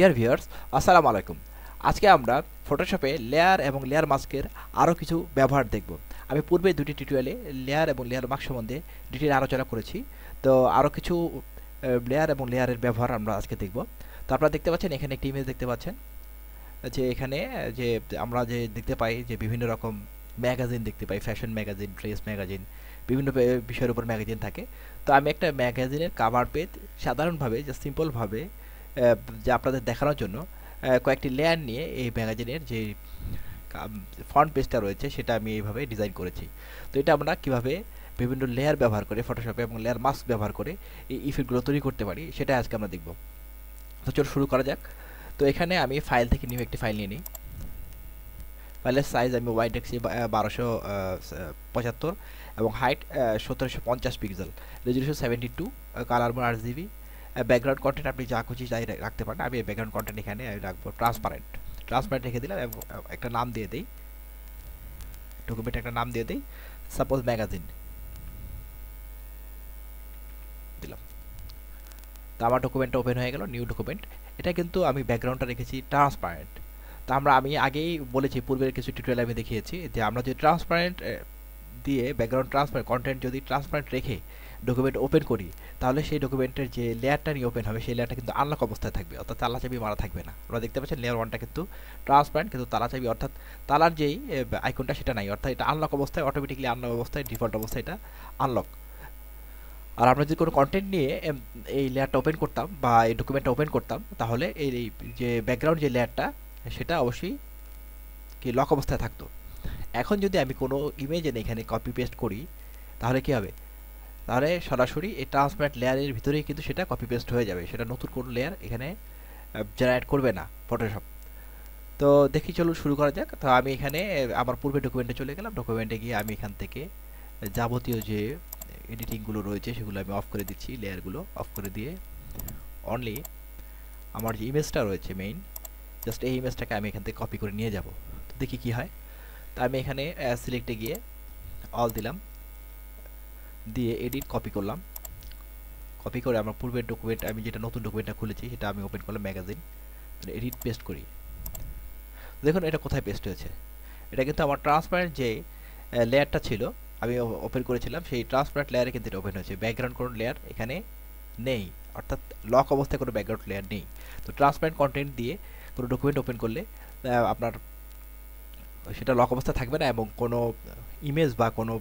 Dear viewers, আসসালামু আলাইকুম। আজকে আমরা ফটোশপে লেয়ার এবং লেয়ার মাস্কের আরও কিছু ব্যবহার দেখব। আমি পূর্বে দুটি টিউটোরিয়ালে লেয়ার এবং লেয়ার মাস্ক সম্বন্ধে ডিটেইল আলোচনা করেছি। তো আরও কিছু লেয়ার এবং লেয়ারের ব্যবহার আমরা আজকে দেখব। তো আপনারা দেখতে পাচ্ছেন এখানে একটি ইমেজ দেখতে পাচ্ছেন, যে এখানে যে আমরা যে দেখতে পাই যে বিভিন্ন রকম ম্যাগাজিন দেখতে পাই, ফ্যাশন ম্যাগাজিন, ড্রেস ম্যাগাজিন, বিভিন্ন বিষয়ের উপর ম্যাগাজিন থাকে। তো আমি একটা ম্যাগাজিনের কাভার পেজ সাধারণভাবে জাস্ট সিম্পলভাবে যে আপনাদের দেখানোর জন্য কয়েকটি লেয়ার নিয়ে এই ম্যাগাজিনের যে ফ্রন্ট পেজটা রয়েছে সেটা আমি এইভাবে ডিজাইন করেছি। তো এটা আমরা কিভাবে বিভিন্ন লেয়ার ব্যবহার করে ফটোশপে এবং লেয়ার মাস্ক ব্যবহার করে এই ইফেক্টগুলো তৈরি করতে পারি সেটা আজকে আমরা দেখব। তো চলো শুরু করা যাক। তো এখানে আমি ফাইল থেকে নিউ একটি ফাইল নিয়ে নিই। ফাইলের সাইজ আমি ওয়াইড রাখছি 1275 এবং height 1750 pixel, resolution 72, colour mode RGB। Background content আপনি যা খুশি তাই রাখতে পারেন। আমি ব্যাকগ্রাউন্ড কন্টেন্ট এখানে রাখবো ট্রান্সপারেন্ট। ট্রান্সপারেন্ট রেখে দিলাম এবং একটা নাম দিয়ে দিই, ডকুমেন্ট একটা নাম দিয়ে দিই, সাপোজ ম্যাগাজিন দিলাম। তো আমার ডকুমেন্টটা ওপেন হয়ে গেল, নিউ ডকুমেন্ট। এটা কিন্তু আমি ব্যাকগ্রাউন্ডটা রেখেছি ট্রান্সপারেন্ট। তো আমি আগেই বলেছি, পূর্বের কিছু টিউটোরিয়ালে আমি দেখিয়েছি যে আমরা যদি ট্রান্সপারেন্ট দিয়ে ব্যাকগ্রাউন্ড ট্রান্সপারেন্ট কন্টেন্ট যদি ট্রান্সপারেন্ট রেখে ডকুমেন্ট ওপেন করি, তাহলে সেই ডকুমেন্টের যে লেয়ারটা নিয়ে ওপেন হবে সেই লেয়ারটা কিন্তু আনলক অবস্থায় থাকবে, অর্থাৎ তালা চাবি মারা থাকবে না। আমরা দেখতে পাচ্ছেন লেয়ার ওয়ানটা কিন্তু ট্রান্সপারেন্ট, কিন্তু তালা চাবি অর্থাৎ তালার যেই আইকনটা সেটা নাই, অর্থাৎ এটা আনলক অবস্থায়, অটোমেটিকলি আনলক অবস্থায়, ডিফল্ট অবস্থায় এটা আনলক। আর আমরা যদি কোনো কন্টেন্ট নিয়ে এই লেয়ারটা ওপেন করতাম বা এই ডকুমেন্টটা ওপেন করতাম, তাহলে এই যে ব্যাকগ্রাউন্ড যে লেয়ারটা সেটা অবশ্যই কি লক অবস্থায় থাকতো। এখন যদি আমি কোনো ইমেজ এনে এখানে কপি পেস্ট করি, তাহলে কি হবে? তাহলে সরাসরি এই ট্রান্সপারেন্ট লেয়ারের ভিতরেই কিন্তু সেটা কপি পেস্ট হয়ে যাবে, সেটা নতুন কোনো লেয়ার এখানে জেনারেট করবে না ফটোশপ। তো দেখি, চলুন শুরু করা যাক। তো আমি এখানে আমার পূর্বে ডকুমেন্টে চলে গেলাম। ডকুমেন্টে গিয়ে আমি এখান থেকে যাবতীয় যে এডিটিংগুলো রয়েছে সেগুলো আমি অফ করে দিচ্ছি, লেয়ারগুলো অফ করে দিয়ে অনলি আমার যে ইমেজটা রয়েছে মেইন, জাস্ট এই ইমেজটাকে আমি এখান থেকে কপি করে নিয়ে যাব। তো দেখি কি হয়। তো আমি এখানে সিলেক্টে গিয়ে অল দিলাম, দিয়ে এডিট কপি করলাম। কপি করে আমার পূর্বের ডকুমেন্ট, আমি যেটা নতুন ডকুমেন্টটা খুলেছি সেটা আমি ওপেন করলাম, ম্যাগাজিন, এডিট পেস্ট করি। দেখুন এটা কোথায় পেস্ট হয়েছে। এটা কিন্তু আমার ট্রান্সপারেন্ট যে লেয়ারটা ছিল আমি ওপেন করেছিলাম, সেই ট্রান্সপারেন্ট লেয়ারে কিন্তু এটা ওপেন হয়েছে। ব্যাকগ্রাউন্ড কোনো লেয়ার এখানে নেই, অর্থাৎ লক অবস্থায় কোনো ব্যাকগ্রাউন্ড লেয়ার নেই। তো ট্রান্সপারেন্ট কন্টেন্ট দিয়ে কোনো ডকুমেন্ট ওপেন করলে আপনার সেটা লক অবস্থায় থাকবে না, এবং কোনো ইমেজ বা কোনো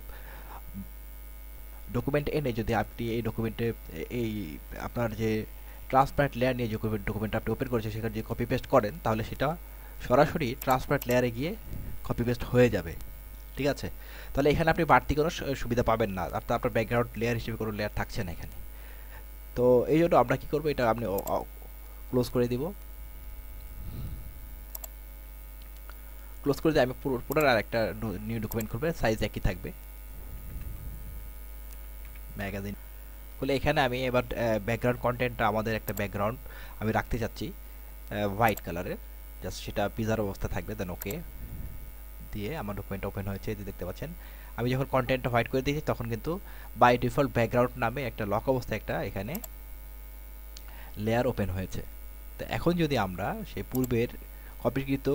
ডকুমেন্ট এনে যদি আপনি এই ডকুমেন্টে এই আপনার যে ট্রান্সপারেন্ট লেয়ার নিয়ে যে ডকুমেন্ট আপনি ওপেন করেছেন সেখানে যে কপি পেস্ট করেন, তাহলে সেটা সরাসরি ট্রান্সপারেন্ট লেয়ারে গিয়ে কপি পেস্ট হয়ে যাবে। ঠিক আছে? তাহলে এখানে আপনি বাড়তি কোনো সুবিধা পাবেন না, অর্থাৎ আপনার ব্যাকগ্রাউন্ড লেয়ার হিসেবে কোনো লেয়ার থাকছে না এখানে। তো এই জন্য আমরা কি করবো, এটা আপনি ক্লোজ করে দিব। ক্লোজ করে দিয়ে আমি পুরো আর একটা নিউ ডকুমেন্ট করবে, সাইজ একই থাকবে, ম্যাগাজিন বলে। এখানে আমি এবার ব্যাকগ্রাউন্ড কন্টেন্টটা, আমাদের একটা ব্যাকগ্রাউন্ড আমি রাখতে চাচ্ছি হোয়াইট কালারের, জাস্ট সেটা পিজার অবস্থা থাকবে। দেন ওকে দিয়ে আমার ডকুমেন্ট ওপেন হয়েছে, এই যে দেখতে পাচ্ছেন। আমি যখন কন্টেন্টটা হোয়াইট করে দিয়েছি তখন কিন্তু বাই ডিফল্ট ব্যাকগ্রাউন্ড নামে একটা লক অবস্থায় একটা এখানে লেয়ার ওপেন হয়েছে। তো এখন যদি আমরা সেই পূর্বের কপিকৃত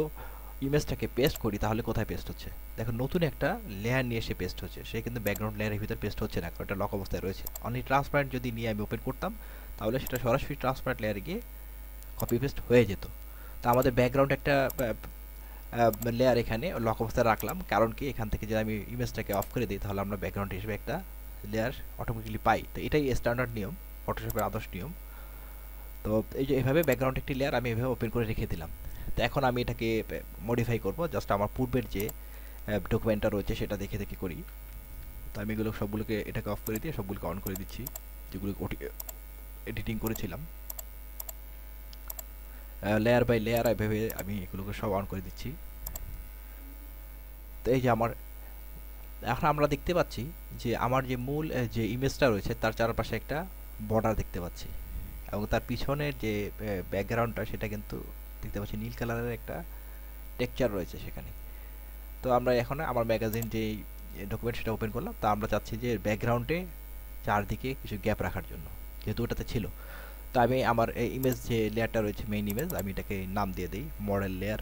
ইমেজটাকে পেস্ট করি, তাহলে কোথায় পেস্ট হচ্ছে? দেখুন নতুন একটা লেয়ার নিয়ে সে পেস্ট হচ্ছে, সে কিন্তু ব্যাকগ্রাউন্ড লেয়ারের ভিতর পেস্ট হচ্ছে না, কারণ এটা লক অবস্থায় রয়েছে। অনলি ট্রান্সপারেন্ট যদি নিয়ে আমি ওপেন করতাম, তাহলে সেটা সরাসরি ট্রান্সপারেন্ট লেয়ারে গিয়ে কপি পেস্ট হয়ে যেত। তো আমাদের ব্যাকগ্রাউন্ড একটা লেয়ার এখানে লক অবস্থায় রাখলাম, কারণ কি এখান থেকে যদি আমি ইমেজটাকে অফ করে দিই, তাহলে আমরা ব্যাকগ্রাউন্ড হিসেবে একটা লেয়ার অটোমেটিকলি পাই। তো এটাই স্ট্যান্ডার্ড নিয়ম, ফটোশপের আদর্শ নিয়ম। তো এই যে এভাবে ব্যাকগ্রাউন্ড একটি লেয়ার আমি এভাবে ওপেন করে রেখে দিলাম। তো এখন আমি এটাকে মডিফাই করব, জাস্ট আমার পূর্বের যে ডকুমেন্টটা রয়েছে সেটা দেখে দেখে করি। তো আমি এগুলো সবগুলোকে এটাকে অফ করে দিয়ে সবগুলোকে অন করে দিচ্ছি, যেগুলো এডিটিং করেছিলাম। লেয়ার বাই লেয়ার এভাবে আমি এগুলোকে সব অন করে দিচ্ছি। তো এই যে আমার, এখন আমরা দেখতে পাচ্ছি যে আমার যে মূল যে ইমেজটা রয়েছে তার চারপাশে একটা বর্ডার দেখতে পাচ্ছি, এবং তার পিছনের যে ব্যাকগ্রাউন্ডটা সেটা কিন্তু দেখতে পাচ্ছি নীল কালারের একটা টেক্সচার রয়েছে সেখানে। তো আমরা এখন আমার ম্যাগাজিন যে ডকুমেন্ট সেটা ওপেন করলাম, তা আমরা চাচ্ছি যে ব্যাকগ্রাউন্ডে চারদিকে কিছু গ্যাপ রাখার জন্য, যেহেতু ওটাতে ছিল। তো আমি আমার ইমেজ যে লেয়ারটা রয়েছে মেইন ইমেজ, আমি এটাকে নাম দিয়ে দিই মডেল লেয়ার।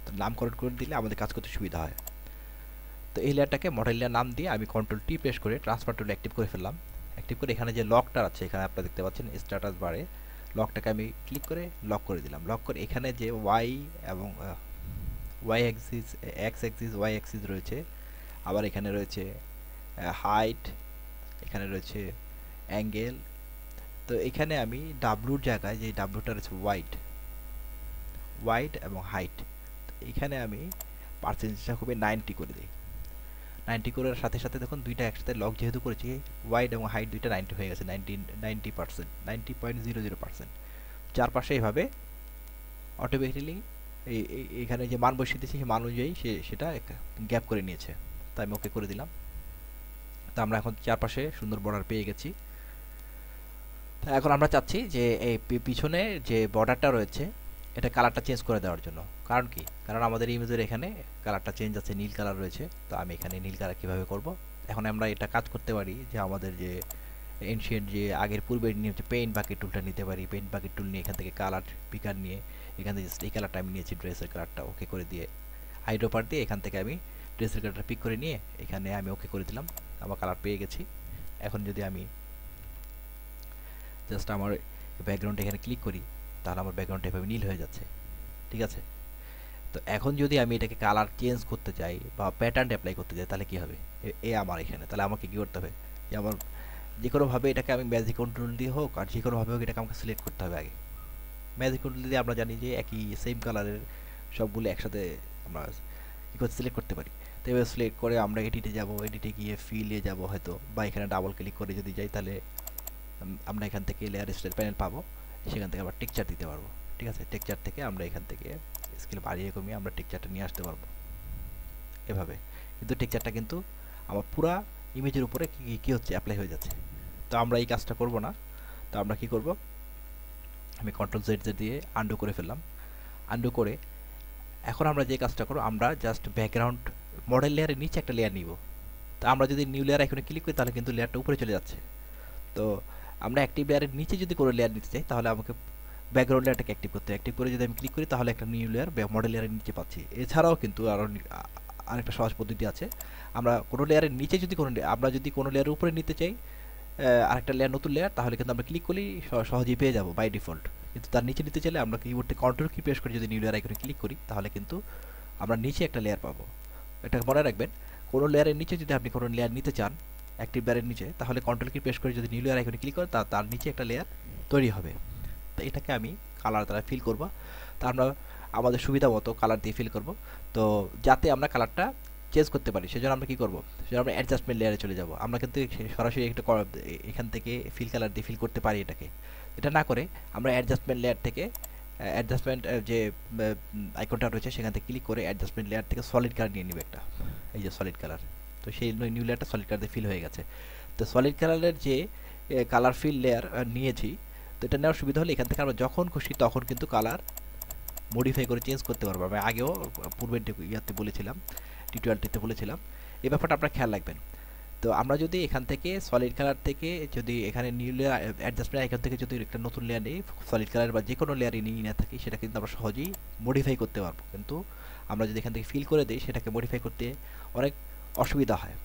তো নামকরণ করে দিলে আমাদের কাজ করতে সুবিধা হয়। তো এই লেয়ারটাকে মডেল লেয়ার নাম দিয়ে আমি কন্ট্রোল টি প্রেস করে ট্রান্সফার টুল অ্যাক্টিভ করে ফেললাম। অ্যাক্টিভ করে এখানে যে লকটা আছে, এখানে আপনারা দেখতে পাচ্ছেন স্ট্যাটাস বারে লকটাকে আমি ক্লিক করে লক করে দিলাম। লক করে এখানে যে ওয়াই এবং Y axis, X axis, Y axis রয়েছে, আবার এখানে রয়েছে হাইট, এখানে রয়েছে অ্যাঙ্গেল। তো এখানে আমি ডাব্লুর জায়গায় যে ডাব্লুটা রয়েছে ওয়াইড এবং হাইট, এখানে আমি পার্সেন্টেজটা খুবই 90 করে দিই। 90 করার সাথে সাথে দেখুন দুইটা একসাথে লক যেহেতু করেছি, ওয়াইড এবং হাইট দুইটা 90 হয়ে গেছে, 90%, 90.00%। চারপাশে এইভাবে অটোমেটিক্যালি এখানে যে মান বসিয়ে দিয়েছি সেই মান অনুযায়ী সেটা গ্যাপ করে নিয়েছে। তো আমি ওকে করে দিলাম। তো আমরা এখন চারপাশে সুন্দর বর্ডার পেয়ে গেছি। তো এখন আমরা চাচ্ছি যে এই পিছনে যে বর্ডারটা রয়েছে এটা কালারটা চেঞ্জ করে দেওয়ার জন্য। কারণ কি? কারণ আমাদের ইমেজের এখানে কালারটা চেঞ্জ আছে, নীল কালার রয়েছে। তো আমি এখানে নীল কালার কীভাবে করব? এখন আমরা এটা কাজ করতে পারি যে আমাদের যে এনশিয়েন্ট যে আগের পূর্বের নিয়ে হচ্ছে পেইন্ট বাকেট টুলটা নিতে পারি। পেইন্ট বাকেট টুল নিয়ে এখান থেকে কালার পিকার নিয়ে এখান থেকে জাস্ট এই কালারটা আমি নিয়েছি, ড্রেসের কালারটা ওকে করে দিয়ে হাইড্রোপার দিয়ে এখান থেকে আমি ড্রেসের কালারটা পিক করে নিয়ে এখানে আমি ওকে করে দিলাম। আমার কালার পেয়ে গেছি। এখন যদি আমি জাস্ট আমার ব্যাকগ্রাউন্ডে এখানে ক্লিক করি তাহলে আমার ব্যাকগ্রাউন্ডটা এভাবে নীল হয়ে যাচ্ছে। ঠিক আছে? তো এখন যদি আমি এটাকে কালার চেঞ্জ করতে চাই বা প্যাটার্ন অ্যাপ্লাই করতে চাই তাহলে কী হবে? আমার এখানে তাহলে আমাকে কী করতে হবে? যে আমার যে কোনোভাবে এটাকে আমি ম্যাজিক কন্ট্রোল দিয়ে হোক আর যে কোনোভাবে হোক এটাকে আমাকে সিলেক্ট করতে হবে আগে। ম্যাজিক কন্ট্রোল দিয়ে আমরা জানি যে একই সেম কালারের সবগুলো একসাথে আমরা কী করে সিলেক্ট করতে পারি। তো এবার সিলেক্ট করে আমরা এডিটে যাব, এডিটে গিয়ে ফিলে যাব হয়তো, বা এখানে ডাবল ক্লিক করে যদি যাই তাহলে আমরা এখান থেকে লেয়ার স্টাইল প্যানেল পাবো, সেখান থেকে আবার টেক্সচার দিতে পারবো। ঠিক আছে? টেক্সচার থেকে আমরা এখান থেকে স্কেল বাড়িয়ে কমিয়ে আমরা টেক্সচারটা নিয়ে আসতে পারবো এভাবে। কিন্তু টেক্সচারটা কিন্তু আমার পুরা ইমেজের উপরে কী হচ্ছে অ্যাপ্লাই হয়ে যাচ্ছে। তো আমরা এই কাজটা করব না। তো আমরা কি করব? আমি কন্ট্রোল জেড দিয়ে আন্ডু করে ফেললাম। আন্ডু করে এখন আমরা যে কাজটা করব, আমরা জাস্ট ব্যাকগ্রাউন্ড মডেল লেয়ারের নিচে একটা লেয়ার নিব। তো আমরা যদি নিউ লেয়ার এখানে ক্লিক করি তাহলে কিন্তু লেয়ারটা উপরে চলে যাচ্ছে। তো আমরা অ্যাক্টিভ লেয়ারের নিচে যদি কোনো লেয়ার নিতে চাই তাহলে আমাকে ব্যাকগ্রাউন্ড লেয়ারটাকে অ্যাক্টিভ করতে হবে। অ্যাক্টিভ করে যদি আমি ক্লিক করি তাহলে একটা নিউ লেয়ার মডেল লেয়ারের নিচে পাচ্ছি। এছাড়াও কিন্তু আরও আরেকটা সহজ পদ্ধতি আছে। আমরা কোনো লেয়ারের নিচে যদি আমরা যদি কোনো লেয়ারের উপরে নিতে চাই আরেকটা লেয়ার, নতুন লেয়ার, তাহলে কিন্তু আমরা ক্লিক করলেই সহজেই পেয়ে যাবো বাই ডিফল্ট। কিন্তু তার নিচে নিতে চাইলে আমরা কিবোর্ড থেকে কন্ট্রোল কি প্রেস করে যদি নিউ লেয়ার আইকনে ক্লিক করি তাহলে কিন্তু আমরা নিচে একটা লেয়ার পাবো। এটা মনে রাখবেন, কোনো লেয়ারের নিচে যদি আপনি কোনো লেয়ার নিতে চান অ্যাক্টিভ লেয়ারের নিচে, তাহলে কন্ট্রোল কি প্রেস করে যদি নিউ লেয়ার আইকনে ক্লিক করেন তার নিচে একটা লেয়ার তৈরি হবে। তো এটাকে আমি কালার দ্বারা ফিল করব। তা আমরা আমাদের সুবিধা মতো কালার দিয়ে ফিল করব। তো যাতে আমরা কালারটা চেঞ্জ করতে পারি সেজন্য আমরা কী করব? সেজন্য আমরা অ্যাডজাস্টমেন্ট লেয়ারে চলে যাব। আমরা কিন্তু সরাসরি একটা এখান থেকে ফিল কালার দিয়ে ফিল করতে পারি এটাকে। এটা না করে আমরা অ্যাডজাস্টমেন্ট লেয়ার থেকে অ্যাডজাস্টমেন্ট যে আইকনটা রয়েছে সেখান থেকে ক্লিক করে অ্যাডজাস্টমেন্ট লেয়ার থেকে সলিড কালার নিয়ে নিব একটা, এই যে সলিড কালার। তো সেই নিউ লেয়ারটা সলিড কালার দিয়ে ফিল হয়ে গেছে। তো সলিড কালারের যে কালার ফিল লেয়ার নিয়েছি, তো এটা নেওয়ার সুবিধা হলে এখান থেকে আমরা যখন খুশি তখন কিন্তু কালার মডিফাই করে চেঞ্জ করতে পারবো। আমি আগেও পূর্বের ইয়াতে বলেছিলাম, টিউটোরিয়ালটিতে বলেছিলাম। এই ব্যাপারটা আপনারা খেয়াল রাখবেন। তো আমরা যদি এখান থেকে সলিড কালার থেকে যদি এখানে নিউ লেয়ার অ্যাডজাস্টমেন্ট এখান থেকে যদি একটা নতুন লেয়ার নিই, সলিড কালার বা যে কোনো লেয়ারই নিয়ে না থাকি, সেটা কিন্তু আমরা সহজেই মডিফাই করতে পারবো। কিন্তু আমরা যদি এখান থেকে ফিল করে দিই সেটাকে মডিফাই করতে অনেক অসুবিধা হয়,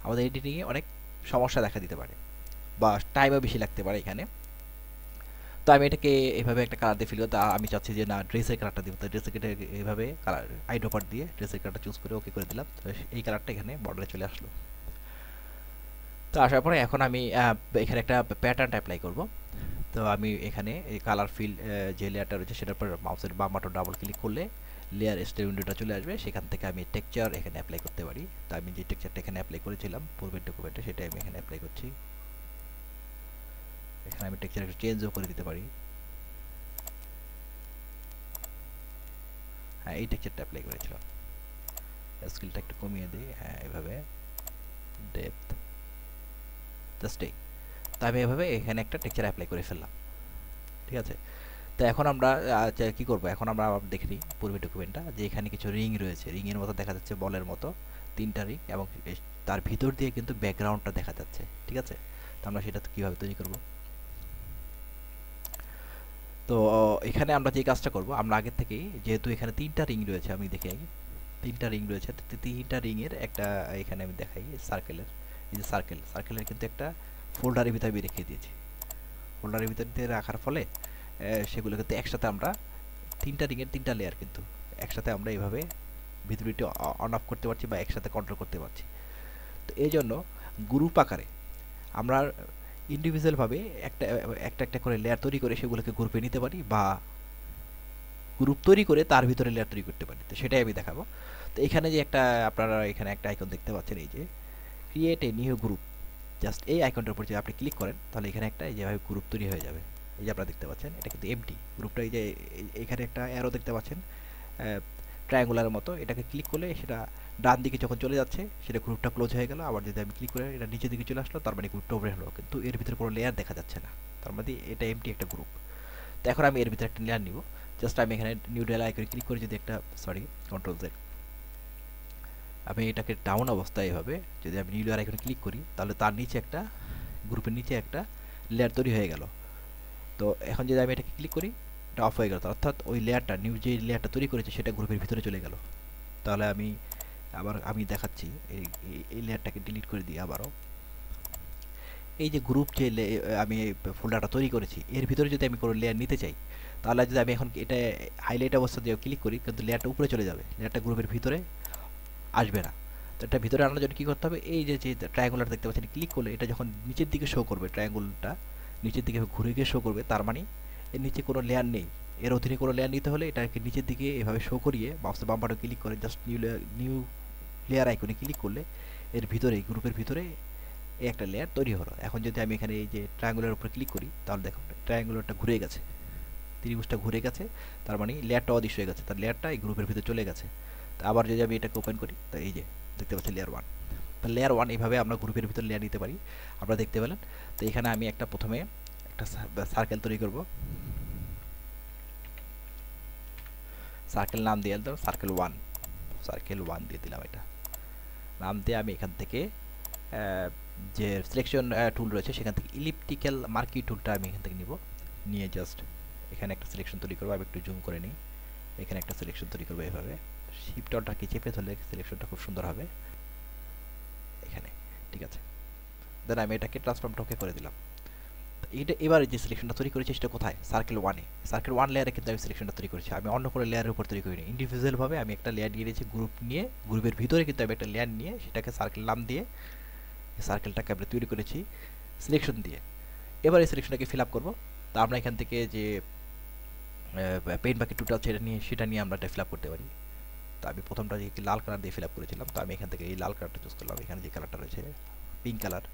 আমাদের এডিটিংয়ে অনেক সমস্যা দেখা দিতে পারে বা টাইমও বেশি লাগতে পারে এখানে। তো আমি এটাকে এইভাবে একটা কালার দিয়ে ফিল করতে আমি চাচ্ছি যে না ড্রেসের কালারটা দিব। তো ড্রেসের এইভাবে কালার আইড্রপার দিয়ে ড্রেসের কালারটা চুজ করে ওকে করে দিলাম। তো এই কালারটা এখানে বর্ডারে চলে আসলো। তো আসার পরে এখন আমি এখানে একটা প্যাটার্ন অ্যাপ্লাই করব। তো আমি এখানে এই কালার ফিল যে লেয়ারটা রয়েছে সেটার উপর মাউসের বাম বাটন ডাবল ক্লিক করলে লেয়ার স্টাইল উইন্ডোটা চলে আসবে। সেখান থেকে আমি টেক্সচার এখানে অ্যাপ্লাই করতে পারি। তো আমি যে টেক্সচারটা এখানে অ্যাপ্লাই করেছিলাম পূর্বের ডকুমেন্টে সেটা আমি এখানে অ্যাপ্লাই করছি। এখানে আমি টেক্সচার একটু চেঞ্জও করে দিতে পারি। হ্যাঁ, এই টেক্সচারটা অ্যাপ্লাই করেছিলাম। স্কেলটা একটু কমিয়ে দিই। হ্যাঁ, এভাবে ডেপথ জাস্ট এই। তো আমি এভাবে এখানে একটা টেক্সচার অ্যাপ্লাই করে ফেললাম। ঠিক আছে? তো এখন আমরা কী করবো? এখন আমরা দেখে নিই পূর্বের ডকুমেন্টটা যে এখানে কিছু রিং রয়েছে। রিংয়ের মতো দেখা যাচ্ছে, বলের মতো 3টা রিং, এবং তার ভিতর দিয়ে কিন্তু ব্যাকগ্রাউন্ডটা দেখা যাচ্ছে। ঠিক আছে? তো আমরা সেটা কীভাবে তৈরি করবো? তো এখানে আমরা যে কাজটা করব, আমরা আগের থেকেই যেহেতু এখানে 3টা রিং রয়েছে, আমি দেখি আগে 3টা রিং রয়েছে, 3টা রিংয়ের একটা এখানে আমি দেখাই সার্কেলের, এই যে সার্কেলের কিন্তু একটা ফোল্ডারের ভিতরে আমি রেখে দিয়েছি। ফোল্ডারের ভিতর দিয়ে রাখার ফলে সেগুলো কিন্তু একসাথে আমরা 3টা রিংয়ের 3টা লেয়ার কিন্তু একসাথে আমরা এইভাবে ভিজিবিলিটি অন অফ করতে পারছি বা একসাথে কন্ট্রোল করতে পারছি। তো এই জন্য গ্রুপ আকারে আমরা ইন্ডিভিজুয়ালভাবে একটা একটা একটা করে লেয়ার তৈরি করে সেগুলোকে গ্রুপে নিতে পারি, বা গ্রুপ তৈরি করে তার ভিতরে লেয়ার তৈরি করতে পারি। তো সেটাই আমি দেখাবো। তো এখানে যে একটা আপনারা এখানে একটা আইকন দেখতে পাচ্ছেন, এই যে create a new group, just এই আইকনটার উপর যদি আপনি ক্লিক করেন তাহলে এখানে একটা এই যেভাবে গ্রুপ তৈরি হয়ে যাবে। এই যে আপনারা দেখতে পাচ্ছেন এটা কিন্তু এমটি গ্রুপটা, এই যে এখানে একটা অ্যারো দেখতে পাচ্ছেন ট্রায়াঙ্গুলারের মতো, এটাকে ক্লিক করলে সেটা ডান দিকে যখন চলে যাচ্ছে সেটা গ্রুপটা ক্লোজ হয়ে গেল। আবার যদি আমি ক্লিক করে এটা নিচের দিকে চলে আসলো, তার মানে গ্রুপটা ওপরে হলো, কিন্তু এর ভিতরে কোনো লেয়ার দেখা যাচ্ছে না, তার মানে এটা এমটি একটা গ্রুপ। তো এখন আমি এর ভিতরে একটা লেয়ার নিব। জাস্ট আমি এখানে নিউ লেয়ার আইকনে ক্লিক করে যদি একটা কন্ট্রোল জেড, আমি এটাকে ডাউন অবস্থায় এভাবে যদি আমি নিউ লেয়ার আইকনে ক্লিক করি তাহলে তার নিচে একটা গ্রুপের নিচে একটা লেয়ার তৈরি হয়ে গেল। তো এখন যদি আমি এটাকে ক্লিক করি এটা অফ হয়ে গেল, অর্থাৎ ওই লেয়ারটা নিউ যে লেয়ারটা তৈরি করেছে সেটা গ্রুপের ভিতরে চলে গেল। তাহলে আমি দেখাচ্ছি এই লেয়ারটাকে ডিলিট করে দিই আবারও। এই যে গ্রুপ যে আমি ফোল্ডারটা তৈরি করেছি এর ভিতরে যদি আমি কোনো লেয়ার নিতে চাই, তাহলে যদি আমি এখন এটা হাইলাইট অবস্থা দিয়ে ক্লিক করি কিন্তু লেয়ারটা উপরে চলে যাবে, লেয়ারটা গ্রুপের ভিতরে আসবে না। তো এটা ভিতরে আনার জন্য কী করতে হবে, এই যে যে ট্রায়াঙ্গুলার দেখতে পাচ্ছেন ক্লিক করলে এটা যখন নিচের দিকে শো করবে, ট্রায়াঙ্গুলটা নিচের দিকে ঘুরে গিয়ে শো করবে, তার মানে এর নিচে কোনো লেয়ার নেই। এর অধীনে কোনো লেয়ার নিতে হলে এটাকে নিচের দিকে এভাবে শো করিয়ে মাউসের বাম বাটনে ক্লিক করে জাস্ট নিউ লেয়ার আইকনে ক্লিক করলে এর ভিতরে গ্রুপের ভিতরে এই একটা লেয়ার তৈরি হলো। এখন যদি আমি এখানে এই যে ট্রায়াঙ্গুলার উপরে ক্লিক করি তাহলে দেখো ট্রায়াঙ্গুলারটা ঘুরে গেছে, ত্রিভুজটা ঘুরে গেছে, তার মানে লেয়ারটা অদৃশ্য হয়ে গেছে, তার লেয়ারটা এই গ্রুপের ভিতরে চলে গেছে। তো আবার যদি আমি এটাকে ওপেন করি তো এই যে দেখতে পাচ্ছি লেয়ার 1। তো লেয়ার 1 এইভাবে আমরা গ্রুপের ভিতরে লেয়ার নিতে পারি, আপনারা দেখতে পেলেন। তো এখানে আমি প্রথমে একটা সার্কেল তৈরি করব, সার্কেল নাম দিয়ে দিলাম সার্কেল 1 দিয়ে দিলাম, এটা নাম দিয়ে আমি এখান থেকে যে সিলেকশন টুল রয়েছে সেখান থেকে ইলিপ্টিক্যাল মার্কি টুলটা আমি এখান থেকে নিয়ে জাস্ট এখানে একটা সিলেকশন তৈরি করবো। আমি একটু জুম করে নিই, এখানে একটা সিলেকশন তৈরি করবো এভাবে, শিফট অনটাকে চেপে ধরলে সিলেকশনটা খুব সুন্দর হবে এখানে, ঠিক আছে। দেন আমি এটাকে ট্রান্সফর্মটা ওকে করে দিলাম। এটা এবার যে সিলেকশনটা তৈরি করেছি সেটা কোথায়, সার্কেল 1-এ, সার্কেল 1 লেয়ারে কিন্তু আমি সিলেকশনটা তৈরি করেছি, আমি অন্য কোনো লেয়ারের উপর তৈরি করিনি, ইন্ডিভিজুয়ালভাবে আমি একটা লেয়ার নিয়ে নিয়েছি গ্রুপ নিয়ে, গ্রুপের ভিতরে কিন্তু আমি একটা লেয়ার নিয়ে সেটাকে সার্কেল নাম দিয়ে সার্কেলটাকে আমরা তৈরি করেছি সিলেকশন দিয়ে। এবার এই সিলেকশনটাকে ফিল আপ করবো। তো আমরা এখান থেকে যে পেইন্ট বাকেট টুলটা আছে সেটা নিয়ে আমরা এটা ফিল আপ করতে পারি। তো আমি প্রথমটা যে লাল কালার দিয়ে ফিল আপ করেছিলাম, তো আমি এখান থেকে এই লাল কালারটা চুজ করলাম। এখানে যে কালারটা রয়েছে পিঙ্ক কালার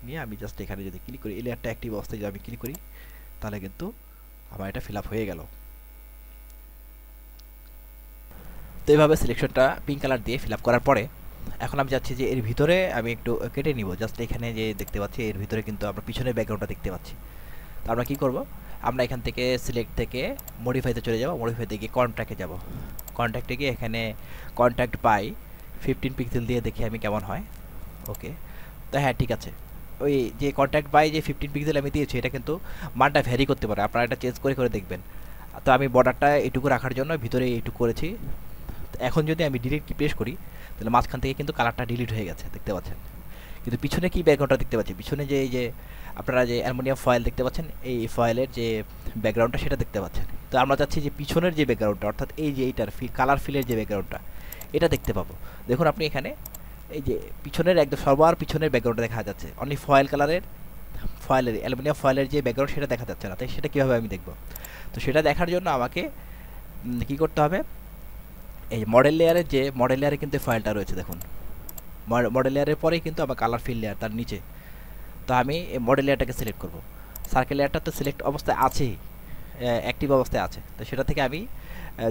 নিয়ে আমি জাস্ট এখানে যদি ক্লিক করি, এই লেয়ারটা অ্যাক্টিভ অবস্থায় যদি আমি ক্লিক করি তাহলে কিন্তু আমার এটা ফিল আপ হয়ে গেল। তো এইভাবে সিলেকশনটা পিঙ্ক কালার দিয়ে ফিল আপ করার পরে এখন আমি চাচ্ছি যে এর ভিতরে আমি একটু কেটে নিব। জাস্ট এখানে যে দেখতে পাচ্ছি এর ভিতরে কিন্তু আমরা পিছনের ব্যাকগ্রাউন্ডটা দেখতে পাচ্ছি। তো আমরা কী করব, আমরা এখান থেকে সিলেক্ট থেকে মডিফাইতে চলে যাব, মডিফাইতে গিয়ে কন্ট্যাক্টে যাব, কন্ট্যাক্টে গিয়ে এখানে কন্ট্যাক্ট বাই 15 পিক্সেল দিয়ে দেখি আমি কেমন হয়। ওকে, তো হ্যাঁ ঠিক আছে, ওই যে কন্ট্যাক্ট বাই যে 15 পিক্সেল আমি দিয়েছি এটা কিন্তু মানটা ভ্যারি করতে পারে, আপনারা এটা চেঞ্জ করে দেখবেন। তো আমি বর্ডারটা এটুকু রাখার জন্য ভিতরে এইটুকু করেছি। এখন যদি আমি ডিলিট কি প্রেস করি তাহলে মাঝখান থেকে কিন্তু কালারটা ডিলিট হয়ে গেছে, দেখতে পাচ্ছেন। কিন্তু পিছনে কি ব্যাকগ্রাউন্ডটা দেখতে পাচ্ছি, পিছনে যে এই যে আপনারা যে অ্যালুমিনিয়াম ফয়েল দেখতে পাচ্ছেন, এই ফয়েলের যে ব্যাকগ্রাউন্ডটা সেটা দেখতে পাচ্ছেন। তো আমরা চাচ্ছি যে পিছনের যে ব্যাকগ্রাউন্ডটা, অর্থাৎ এই যে এইটার কালার ফিলের যে ব্যাকগ্রাউন্ডটা এটা দেখতে পাবো। দেখুন আপনি এখানে এই যে পিছনের একদম সবার পিছনের ব্যাকগ্রাউন্ডটা দেখা যাচ্ছে, অনলি ফয়েলের অ্যালুমিনিয়াম ফয়েলের যে ব্যাকগ্রাউন্ড সেটা দেখা যাচ্ছে না। তাই সেটা কীভাবে আমি দেখব, তো সেটা দেখার জন্য আমাকে কী করতে হবে, এই মডেল লেয়ারে কিন্তু ফাইলটা রয়েছে, দেখুন মডেল লেয়ারের পরেই কিন্তু আমার কালার ফিল লেয়ার তার নিচে। তো আমি এই মডেল লেয়ারটাকে সিলেক্ট করব, সার্কেল লেয়ারটা তো সিলেক্ট অবস্থায় আছেই, অ্যাক্টিভ অবস্থায় আছে। তো সেটা থেকে আমি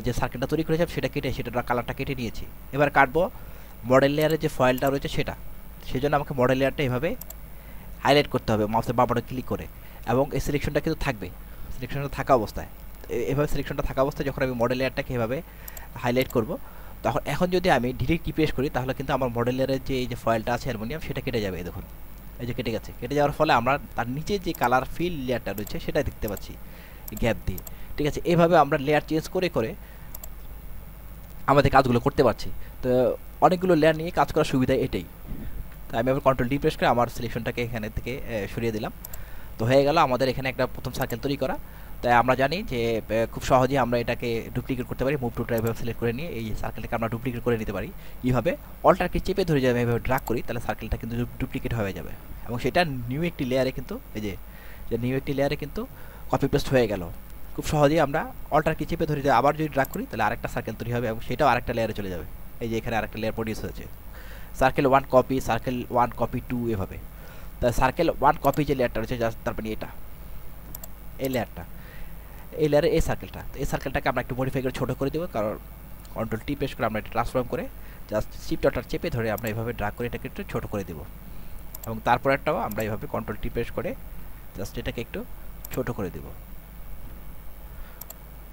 যে সার্কেলটা তৈরি করেছিলাম সেটা সেটার কালারটা কেটে নিয়েছি। এবার কাটবো মডেল লেয়ারের যে ফয়েলটা রয়েছে সেটা, সেই জন্য আমাকে মডেল লেয়ারটা এভাবে হাইলাইট করতে হবে মাউসের বাম বাটনে ক্লিক করে, এবং এই সিলেকশনটা কিন্তু থাকবে, সিলেকশনটা থাকা অবস্থায়। এভাবে সিলেকশনটা থাকা অবস্থায় যখন আমি মডেল লেয়ারটাকে এভাবে হাইলাইট করব, তখন এখন যদি আমি ডিলিট কি প্রেস করি তাহলে কিন্তু আমার মডেল লেয়ারের যে এই যে ফয়েলটা আছে অ্যালুমিনিয়াম সেটা কেটে যাবে। দেখুন এই যে কেটে গেছে, কেটে যাওয়ার ফলে আমরা তার নিচে যে কালার ফিল লেয়ারটা রয়েছে সেটা দেখতে পাচ্ছি। গ্যাপ দিয়ে। ঠিক আছে, এভাবে আমরা লেয়ার চেঞ্জ করে করে আমাদের কাজগুলো করতে পারছি। তো অনেকগুলো লেয়ার নিয়ে কাজ করার সুবিধা এটাই। তো আমি আবার কন্ট্রোল ডি প্রেস করে আমার সিলেকশনটাকে এখানে থেকে সরিয়ে দিলাম। তো হয়ে গেল আমাদের এখানে একটা প্রথম সার্কেল তৈরি করা। তাই আমরা জানি যে খুব সহজেই আমরা এটাকে ডুপ্লিকেট করতে পারি। মুভ টু ড্রাইভ সিলেক্ট করে নিয়ে এই সার্কেলটাকে আমরা ডুপ্লিকেট করে নিতে পারি। কীভাবে? অল্টারকে চেপে ধরে যাবে, এভাবে ড্রাগ করি, তাহলে সার্কেলটা কিন্তু ডুপ্লিকেট হয়ে যাবে এবং সেটা নিউ একটি লেয়ারে কিন্তু এই যে নিউ একটি লেয়ারে কিন্তু কপি পেস্ট হয়ে গেল। খুব সহজেই আমরা অল্টারকে চেপে ধরে যায়, আবার যদি ড্রাগ করি তাহলে আরেকটা সার্কেল তৈরি হবে এবং সেটাও আরেকটা লেয়ারে চলে যাবে। এই যে এখানে আরেকটা লেয়ার প্রডিউস হয়েছে, সার্কেল 1 কপি, সার্কেল 1 কপি 2 এভাবে। তা সার্কেল 1 কপি যে লেয়ারটা রয়েছে জাস্ট তার মানে এটা এই লেয়ারটা, এই লেয়ারে এই সার্কেলটা, তো এই সার্কেলটাকে আমরা একটু মডিফাই করে ছোটো করে দেবো, কারণ কন্ট্রোল টি প্রেস করে আমরা এটা ট্রান্সফর্ম করে জাস্ট শিফট অল্টার চেপে ধরে আমরা এভাবে ড্রাগ করে এটাকে একটু ছোটো করে দেবো এবং তারপরেরটাও আমরা এভাবে কন্ট্রোল টি প্রেস করে জাস্ট এটাকে একটু ছোটো করে দেবো।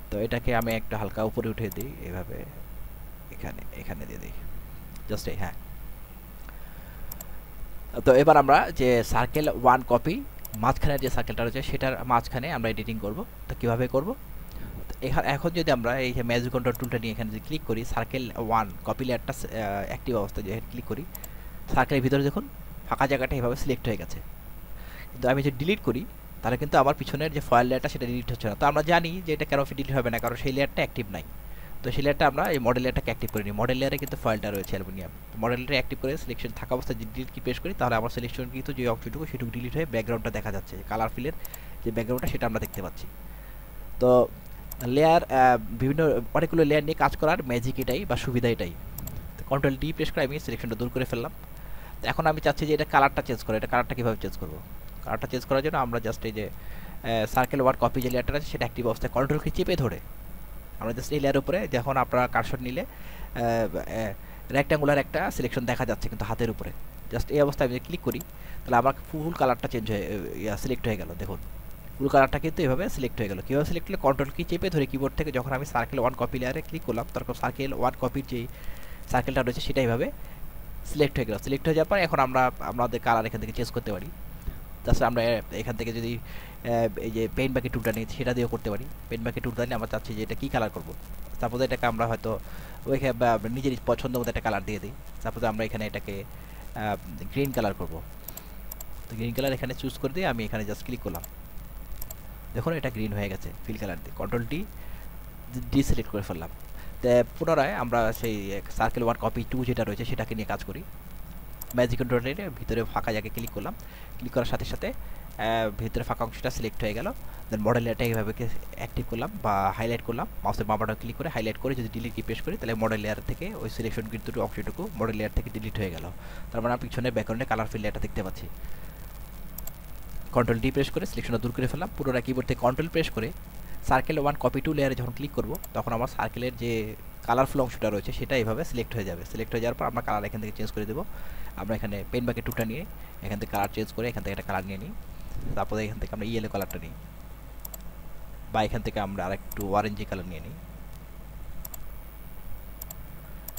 তো এটাকে আমি একটু হালকা উপরে উঠে দিই এভাবে, এখানে এখানে দিয়ে দিই জাস্ট এই, হ্যাঁ। তো এবার আমরা যে সার্কেল 1 কপি মাঝখানের যে সার্কেলটা রয়েছে সেটার মাঝখানে আমরা এডিটিং করব। তো কীভাবে করব? এখন যদি আমরা এই যে ম্যাজিক কন্ট্রোল টুলটা নিয়ে এখানে যদি ক্লিক করি, সার্কেল 1 কপি লেয়ারটা অ্যাক্টিভ অবস্থায় যে ক্লিক করি, সার্কেলের ভিতরে দেখুন ফাঁকা জায়গাটা এভাবে সিলেক্ট হয়ে গেছে। কিন্তু আমি যদি ডিলিট করি তাহলে কিন্তু আমার পিছনের যে ফয়েল লেয়ারটা সেটা ডিলিট হচ্ছে না। তো আমরা জানি যে এটা কেন ডিলিট হবে না, কারণ সেই লেয়ারটা অ্যাক্টিভ নাই। তো সেই লেয়ারটা আমরা এই মডেল লেয়ারটাকে অ্যাক্টিভ করে নিই। মডেল লেয়ারে কিন্তু ফয়েলটা রয়েছে অ্যালুমিনিয়াম। মডেল লেয়ারে অ্যাক্টিভ করে সিলেকশন থাকা অবস্থায় যদি ডিলিট কি প্রেস করি তাহলে আমার সিলেকশন কিন্তু যে অংশটুকু সেটুকু ডিলিট হয়ে ব্যাকগ্রাউন্ডটা দেখা যাচ্ছে, কালার ফিলের যে ব্যাকগ্রাউন্ডটা সেটা আমরা দেখতে পাচ্ছি। তো লেয়ার বিভিন্ন অনেকগুলো লেয়ার নিয়ে কাজ করার ম্যাজিক এটাই বা সুবিধা এটাই। কন্ট্রোল ডি প্রেস করে আমি সিলেকশনটা দূর করে ফেললাম। তো এখন আমি চাচ্ছি যে এটা কালারটা চেঞ্জ করে, এটা কালারটা কীভাবে চেঞ্জ করবো? কালারটা চেঞ্জ করার জন্য আমরা জাস্ট এই যে সার্কেল 1 কপি যে লেয়ারটা আছে সেটা অ্যাক্টিভ অবস্থায় কন্ট্রোলকে চেপে ধরে আমরা জাস্ট এই লেয়ারের উপরে যখন আপনারা কার্সর নিলে রেক্ট্যাঙ্গুলার একটা সিলেকশন দেখা যাচ্ছে কিন্তু হাতের উপরে, জাস্ট এই অবস্থায় আমি ক্লিক করি তাহলে আমার ফুল কালারটা চেঞ্জ হয়ে সিলেক্ট হয়ে গেল। দেখুন ফুল কালারটা কিন্তু এভাবে সিলেক্ট হয়ে গেল। কীভাবে সিলেক্ট হলে? কন্ট্রোল কি চেপে ধরে কিবোর্ড থেকে যখন আমি সার্কেল 1 কপি লেয়ারে ক্লিক করলাম তখন সার্কেল 1 কপির যেই সার্কেলটা রয়েছে সেটা এইভাবে সিলেক্ট হয়ে গেল। সিলেক্ট হয়ে যাওয়ার পর এখন আমরা আমাদের কালার এখান থেকে চেঞ্জ করতে পারি। তাছাড়া আমরা এখান থেকে যদি এই যে পেইন্ট বাকেট টুলটা নিই সেটা দিয়েও করতে পারি। পেইন্ট বাকেট টুলটা নিয়ে আমরা চাচ্ছি যে এটা কী কালার করবো, সাপোজ এটাকে আমরা হয়তো ওইখানে নিজের পছন্দ মতো একটা কালার দিয়ে দিই। সাপোজ আমরা এখানে এটাকে গ্রিন কালার করব। তো গ্রিন কালার এখানে চুজ করে দিয়ে আমি এখানে জাস্ট ক্লিক করলাম, দেখুন এটা গ্রিন হয়ে গেছে ফিল কালার দিয়ে। কন্ট্রোল ডি সিলেক্ট করে ফেললাম। তো পুনরায় আমরা সেই সার্কেল 1 কপি 2 যেটা রয়েছে সেটাকে নিয়ে কাজ করি। ম্যাজিক কন্ট্রোলের ভিতরে ফাঁকা জায়গায় ক্লিক করলাম, ক্লিক করার সাথে সাথে ভিতরে ফাঁকা অংশটা সিলেক্ট হয়ে গেল। দেন মডেল লেয়ারটা এইভাবে অ্যাক্টিভ করলাম বা হাইলাইট করলাম, মাউসের বাম বাটন ক্লিক করে হাইলাইট করে যদি ডিলিট কি প্রেস করি তাহলে মডেল লেয়ার থেকে ওই সিলেকশন কিন্তু অংশটুকু মডেল লেয়ার থেকে ডিলিট হয়ে গেল। তার মানে পিছনে ব্যাকগ্রাউন্ডে কালার ফিল লেয়ারটা দেখতে পাচ্ছি। কন্ট্রোল ডি প্রেস করে সিলেকশনটা দূর করে ফেললাম। পুরোটা কিবোর্ড থেকে কন্ট্রোল প্রেস করে সার্কেল 1 কপি 2 লেয়ারে যখন ক্লিক করব তখন আমার সার্কেলের যে কালারফুল অংশটা রয়েছে সেটা এইভাবে সিলেক্ট হয়ে যাবে। সিলেক্ট হয়ে যাওয়ার পর আমরা কালার এখান থেকে চেঞ্জ করে দেবো। আমরা এখানে পেন বাকেট টুলটা নিয়ে এখান থেকে কালার চেঞ্জ করে এখান থেকে একটা কালার নিয়ে নিই। তারপরে এখান থেকে আমরা ইয়েলো কালারটা নিই বা এখান থেকে আমরা আরেকটু অরেঞ্জি কালার নিয়ে নিই,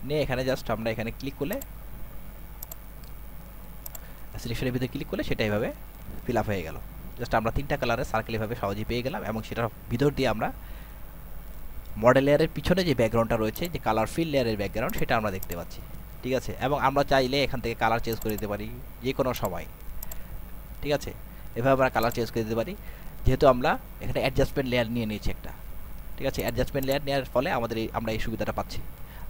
নিয়ে এখানে জাস্ট আমরা এখানে ক্লিক করলে সিলেকশনের ভিতরে ক্লিক করলে সেটা এইভাবে ফিল আপ হয়ে গেল। জাস্ট আমরা 3টা কালারের সার্কেল এভাবে সহজেই পেয়ে গেলাম এবং সেটার ভিতর দিয়ে আমরা মডেল লেয়ারের পিছনে যে ব্যাকগ্রাউন্ডটা রয়েছে যে কালার ফিল লেয়ারের ব্যাকগ্রাউন্ড সেটা আমরা দেখতে পাচ্ছি। ঠিক আছে, এবং আমরা চাইলে এখান থেকে কালার চেঞ্জ করে দিতে পারি যে কোনো সময়। ঠিক আছে, এভাবে আমরা কালার চেঞ্জ করে দিতে পারি যেহেতু আমরা এখানে অ্যাডজাস্টমেন্ট লেয়ার নিয়ে নিয়েছি একটা। ঠিক আছে, অ্যাডজাস্টমেন্ট লেয়ার নেওয়ার ফলে আমাদের আমরা এই সুবিধাটা পাচ্ছি,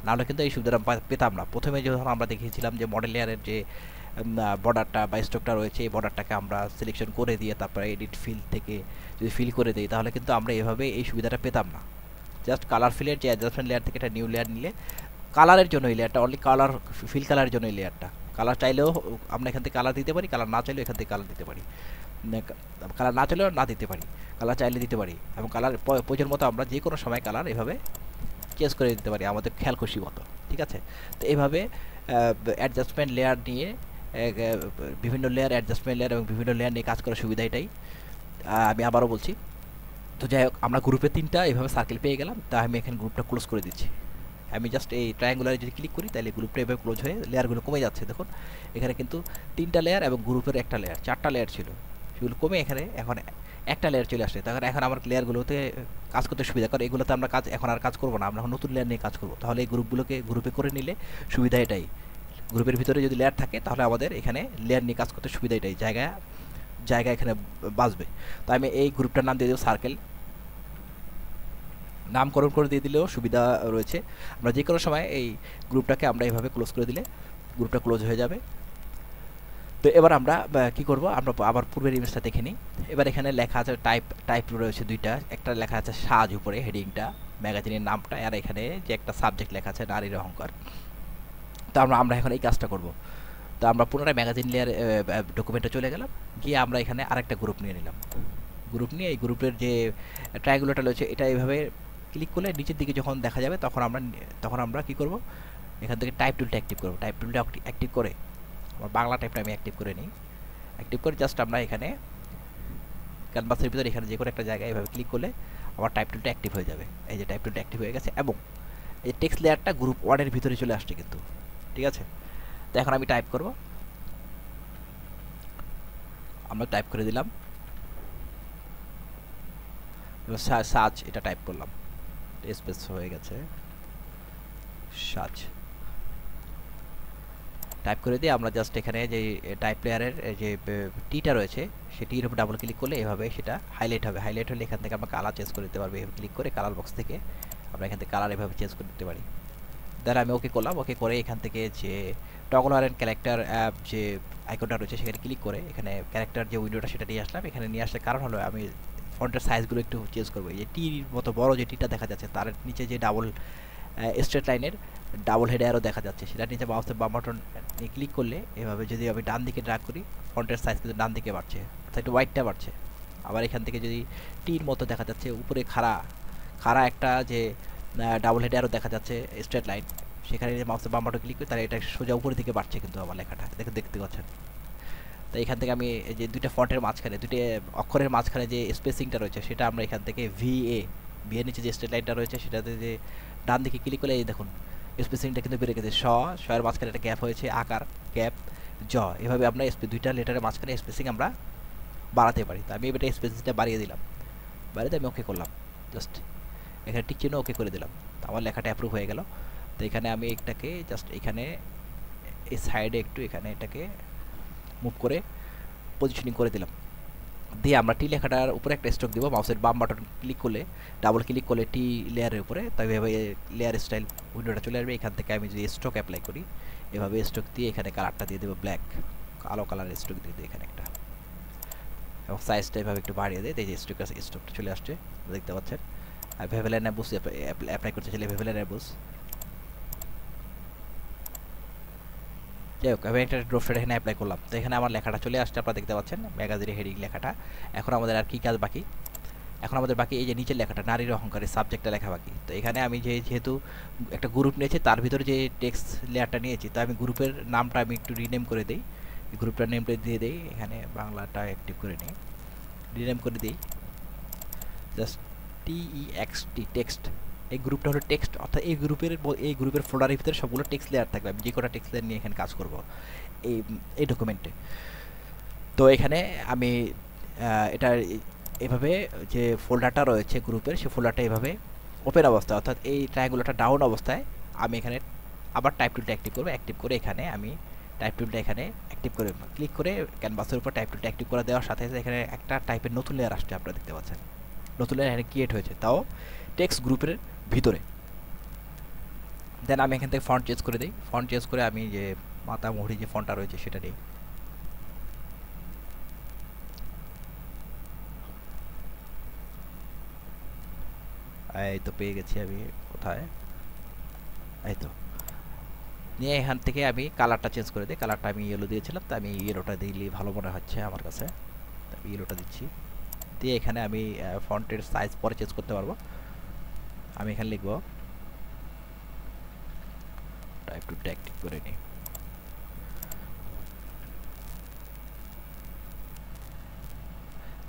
নাহলে কিন্তু এই সুবিধাটা পেতাম না। প্রথমে যখন আমরা দেখিয়েছিলাম যে মডেল লেয়ারের যে বর্ডারটা বা স্ট্রোকটা রয়েছে এই বর্ডারটাকে আমরা সিলেকশন করে দিয়ে তারপরে এডিট ফিল থেকে যদি ফিল করে দিই তাহলে কিন্তু আমরা এভাবে এই সুবিধাটা পেতাম না। জাস্ট কালার ফিলের যে অ্যাডজাস্টমেন্ট লেয়ার থেকে একটা নিউ লেয়ার নিলে কালারের জন্য এই লেয়ারটা অনলি কালার ফিল কালারের জন্য এই লেয়ারটা, কালার চাইলেও আমরা এখান থেকে কালার দিতে পারি, কালার না চাইলেও এখান থেকে কালার দিতে পারি, কালার না চাইলেও না দিতে পারি, কালার চাইলে দিতে পারি এবং কালার প্রয়োজন মতো আমরা যে কোনো সময় কালার এভাবে চেঞ্জ করে দিতে পারি আমাদের খেয়াল খুশি মতো। ঠিক আছে, তো এইভাবে অ্যাডজাস্টমেন্ট লেয়ার নিয়ে বিভিন্ন লেয়ার অ্যাডজাস্টমেন্ট লেয়ার এবং বিভিন্ন লেয়ার নিয়ে কাজ করার সুবিধা এটাই। আমি আবারও বলছি। তো যাই হোক, আমরা গ্রুপে 3টা এইভাবে সার্কেল পেয়ে গেলাম। তা আমি এখানে গ্রুপটা ক্লোজ করে দিচ্ছি। আমি জাস্ট এই ট্রায়াঙ্গুলারে যদি ক্লিক করি তাহলে গ্রুপটা এভাবে ক্লোজ হয়ে লেয়ারগুলো কমে যাচ্ছে। দেখুন এখানে কিন্তু 3টা লেয়ার এবং গ্রুপের একটা লেয়ার, 4টা লেয়ার ছিল, সেগুলো কমে এখানে এখন একটা লেয়ার চলে আসছে। তখন এখন আমার লেয়ারগুলোতে কাজ করতে সুবিধা, কারণ এগুলোতে আমরা এখন আর কাজ করবো না, আমরা এখন নতুন লেয়ার নিয়ে কাজ করবো। তাহলে এই গ্রুপগুলোকে গ্রুপে করে নিলে সুবিধা এটাই, গ্রুপের ভিতরে যদি লেয়ার থাকে তাহলে আমাদের এখানে লেয়ার নিয়ে কাজ করতে সুবিধা এটাই, জায়গা জায়গা এখানে বাঁচবে। তো আমি এই গ্রুপটার নাম দিয়ে দেবো সার্কেল, নামকরণ করে দিয়ে দিলেও সুবিধা রয়েছে। আমরা যে কোনো সময় এই গ্রুপটাকে আমরা এভাবে ক্লোজ করে দিলে গ্রুপটা ক্লোজ হয়ে যাবে। তো এবার আমরা কি করব, আমরা আবার পূর্বের ইমেজটা দেখে নিই। এবার এখানে লেখা আছে টাইপ রয়েছে দুইটা, একটা লেখা আছে সাজ উপরে হেডিংটা, ম্যাগাজিনের নামটা, আর এখানে যে একটা সাবজেক্ট লেখা আছে নারীর অহংকার। তো আমরা এখন এই কাজটা করব। তো আমরা পুনরায় ম্যাগাজিন লেয়ার ডকুমেন্টে চলে গেলাম, গিয়ে আমরা এখানে আরেকটা গ্রুপ নিয়ে নিলাম। গ্রুপ নিয়ে এই গ্রুপের যে ট্রায়াঙ্গুলারটা রয়েছে এটা এইভাবে ক্লিক করলে নিচের দিকে যখন দেখা যাবে তখন আমরা কি করব, এখান থেকে টাইপ টুলটা অ্যাক্টিভ করব। টাইপ টুলটা অ্যাক্টিভ করে আমার বাংলা টাইপটা আমি অ্যাক্টিভ করে নিই। অ্যাক্টিভ করে জাস্ট আমরা এখানে ক্যানভাসের ভিতরে এখানে যে কোনো একটা জায়গায় এভাবে ক্লিক করলে আমার টাইপ টুলটা অ্যাক্টিভ হয়ে যাবে। এই যে টাইপ টুলটা অ্যাক্টিভ হয়ে গেছে এবং এই টেক্সট লেয়ারটা গ্রুপ 1 এর ভিতরে চলে আসছে কিন্তু, ঠিক আছে। তো এখন আমি টাইপ করব, আমরা টাইপ করে দিলাম, সাজ এটা টাইপ করলাম, স্পেস হয়ে গেছে, সাজ টাইপ করে দিয়ে আমরা জাস্ট এখানে যে টাইপ লেয়ারের যে টিটা রয়েছে সেই টির উপর ডাবল ক্লিক করলে এভাবে সেটা হাইলাইট হবে। হাইলাইট হলে এখান থেকে আমরা কালার চেঞ্জ করে দিতে পারবো, এভাবে ক্লিক করে কালার বক্স থেকে আমরা এখান থেকে কালার এভাবে চেঞ্জ করে দিতে পারি। দেন আমি ওকে করলাম, ওকে করে এখান থেকে যে টগলার অ্যান্ড ক্যারেক্টার অ্যাপ যে আইকনটা রয়েছে সেখানে ক্লিক করে এখানে ক্যারেক্টার যে উইন্ডোটা সেটা নিয়ে আসলাম। এখানে নিয়ে আসার কারণ হলো আমি ফন্টের সাইজগুলো একটু চেঞ্জ করবো। এই যে টির মতো বড় যে টিটা দেখা যাচ্ছে তার নিচে যে ডাবল স্ট্রেট লাইনের ডাবল হেড অ্যারো দেখা যাচ্ছে, সেটা নিচে মাউসের বাম বাটন ক্লিক করলে এভাবে যদি আমি ডান দিকে ড্র্যাগ করি ফন্টের সাইজ কিন্তু ডান দিকে বাড়ছে, অর্থাৎ একটু হোয়াইটটা বাড়ছে। আবার এখান থেকে যদি টির মতো দেখা যাচ্ছে উপরে খাড়া একটা যে ডাবল হেড অ্যারো দেখা যাচ্ছে স্ট্রেট লাইন, সেখানে মাউসের বাম বাটন ক্লিক করি তাহলে এটা সোজা উপরের দিকে বাড়ছে কিন্তু আমার লেখাটা দেখতে পাচ্ছেন। তো এখান থেকে আমি এই যে দুইটা ফন্টের মাঝখানে দুইটা অক্ষরের মাঝখানে যে স্পেসিংটা রয়েছে সেটা আমরা এখান থেকে ভি এর নিচে যে স্ট্রেট লাইনটা রয়েছে সেটাতে যে ডান দিকে ক্লিক করলে এই দেখুন স্পেসিংটা কিন্তু বেড়ে গেছে। এর মাঝখানে একটা গ্যাপ হয়েছে, আকার গ্যাপ এভাবে আমরা দুইটা লেটারের মাঝখানে স্পেসিং আমরা বাড়াতে পারি। তো আমি এটা স্পেসিংটা বাড়িয়ে দিলাম, বাড়িয়ে আমি ওকে করলাম, জাস্ট এখানে টিক চিহ্ন ওকে করে দিলাম। তো আমার লেখাটা অ্যাপ্রুভ হয়ে গেল। তো এখানে আমি এটাকে জাস্ট এখানে এই সাইডে একটু এখানে এটাকে মুভ করে পজিশনিং করে দিলাম, দিয়ে আমরা টি লেখাটার উপরে একটা স্ট্রোক দিব। মাউসের বাম বাটন ক্লিক করলে ডাবল ক্লিক করলে টি লেয়ারের উপরে তাই এভাবে লেয়ার স্টাইল উইন্ডোটা চলে আসবে। এখান থেকে আমি যদি স্ট্রোক অ্যাপ্লাই করি এভাবে স্ট্রোক দিয়ে এখানে কালারটা দিয়ে দেবো ব্ল্যাক, কালো কালারের স্ট্রোক দিয়ে দিই এখানে একটা, এবং সাইজটা এভাবে একটু বাড়িয়ে দেয়। এই যে স্ট্রোকটা চলে আসছে দেখতে পাচ্ছেন। আর ভেভেলেন অ্যাবুস অ্যাপ্লাই করতে চাইলে ভেভেলেন অ্যাবুস, যাই হোক আমি একটা ড্রপ শেড এখানে অ্যাপ্লাই করলাম। তো এখানে আমার লেখাটা চলে আসছে, আপনারা দেখতে পাচ্ছেন ম্যাগাজিনের হেডিং লেখাটা। এখন আমাদের আর কি কাজ বাকি, এখন আমাদের বাকি এই যে নিচের লেখাটা নারীর অহংকারের সাবজেক্টটা লেখা বাকি। তো এখানে আমি যেহেতু একটা গ্রুপ নিয়েছি তার ভিতরে যে টেক্সট লেয়ারটা নিয়েছি, তো আমি গ্রুপের নামটা আমি একটু রিনেম করে দিই, গ্রুপটার নেমটা দিয়ে দিই, এখানে বাংলাটা অ্যাক্টিভ করে নিই, রিনেম করে দিই জাস্ট TEXT টেক্সট। এই গ্রুপটা হলো টেক্সট, অর্থাৎ এই গ্রুপের ফোল্ডারের ভিতরে সবগুলো টেক্সট লেয়ার থাকবে। আমি যে কটা টেক্সট লেয়ার নিয়ে এখানে কাজ করব এই ডকুমেন্টে। তো এখানে আমি এটা এভাবে যে ফোল্ডারটা রয়েছে গ্রুপের সেই ফোল্ডারটা এভাবে ওপেন অবস্থায়, অর্থাৎ এই ট্রায়াঙ্গুলারটা ডাউন অবস্থায় আমি এখানে আবার টাইপ টুলটা অ্যাক্টিভ করবো। অ্যাক্টিভ করে এখানে আমি টাইপ টুলটা এখানে অ্যাক্টিভ করে ক্লিক করে ক্যানভাসের উপর টাইপ টুলটা অ্যাক্টিভ করে দেওয়ার সাথে সাথে এখানে একটা টাইপের নতুন লেয়ার আসছে, আপনারা দেখতে পাচ্ছেন নতুন লেয়ার এখানে ক্রিয়েট হয়েছে, তাও টেক্সট গ্রুপের ভিতরে। দেন আমি এখান থেকে ফন্ট চেঞ্জ করে দিই, ফন্ট চেঞ্জ করে আমি যে মাতামুহুরি যে ফন্টটা রয়েছে সেটা নিই। এই তো পেয়ে গেছি আমি কোথায়, এই তো নিয়ে এখান থেকে আমি কালারটা চেঞ্জ করে দিই। কালারটা আমি ইয়েলো দিয়েছিলাম, তো আমি ইয়েলোটা দিলে ভালো মনে হচ্ছে আমার কাছে, আমি ইয়েলোটা দিচ্ছি। দিয়ে এখানে আমি ফন্টের সাইজ পরে চেঞ্জ করতে পারবো। আমি এখানে লিখবো টাইপ টু অ্যাক্টিভ করে নিই।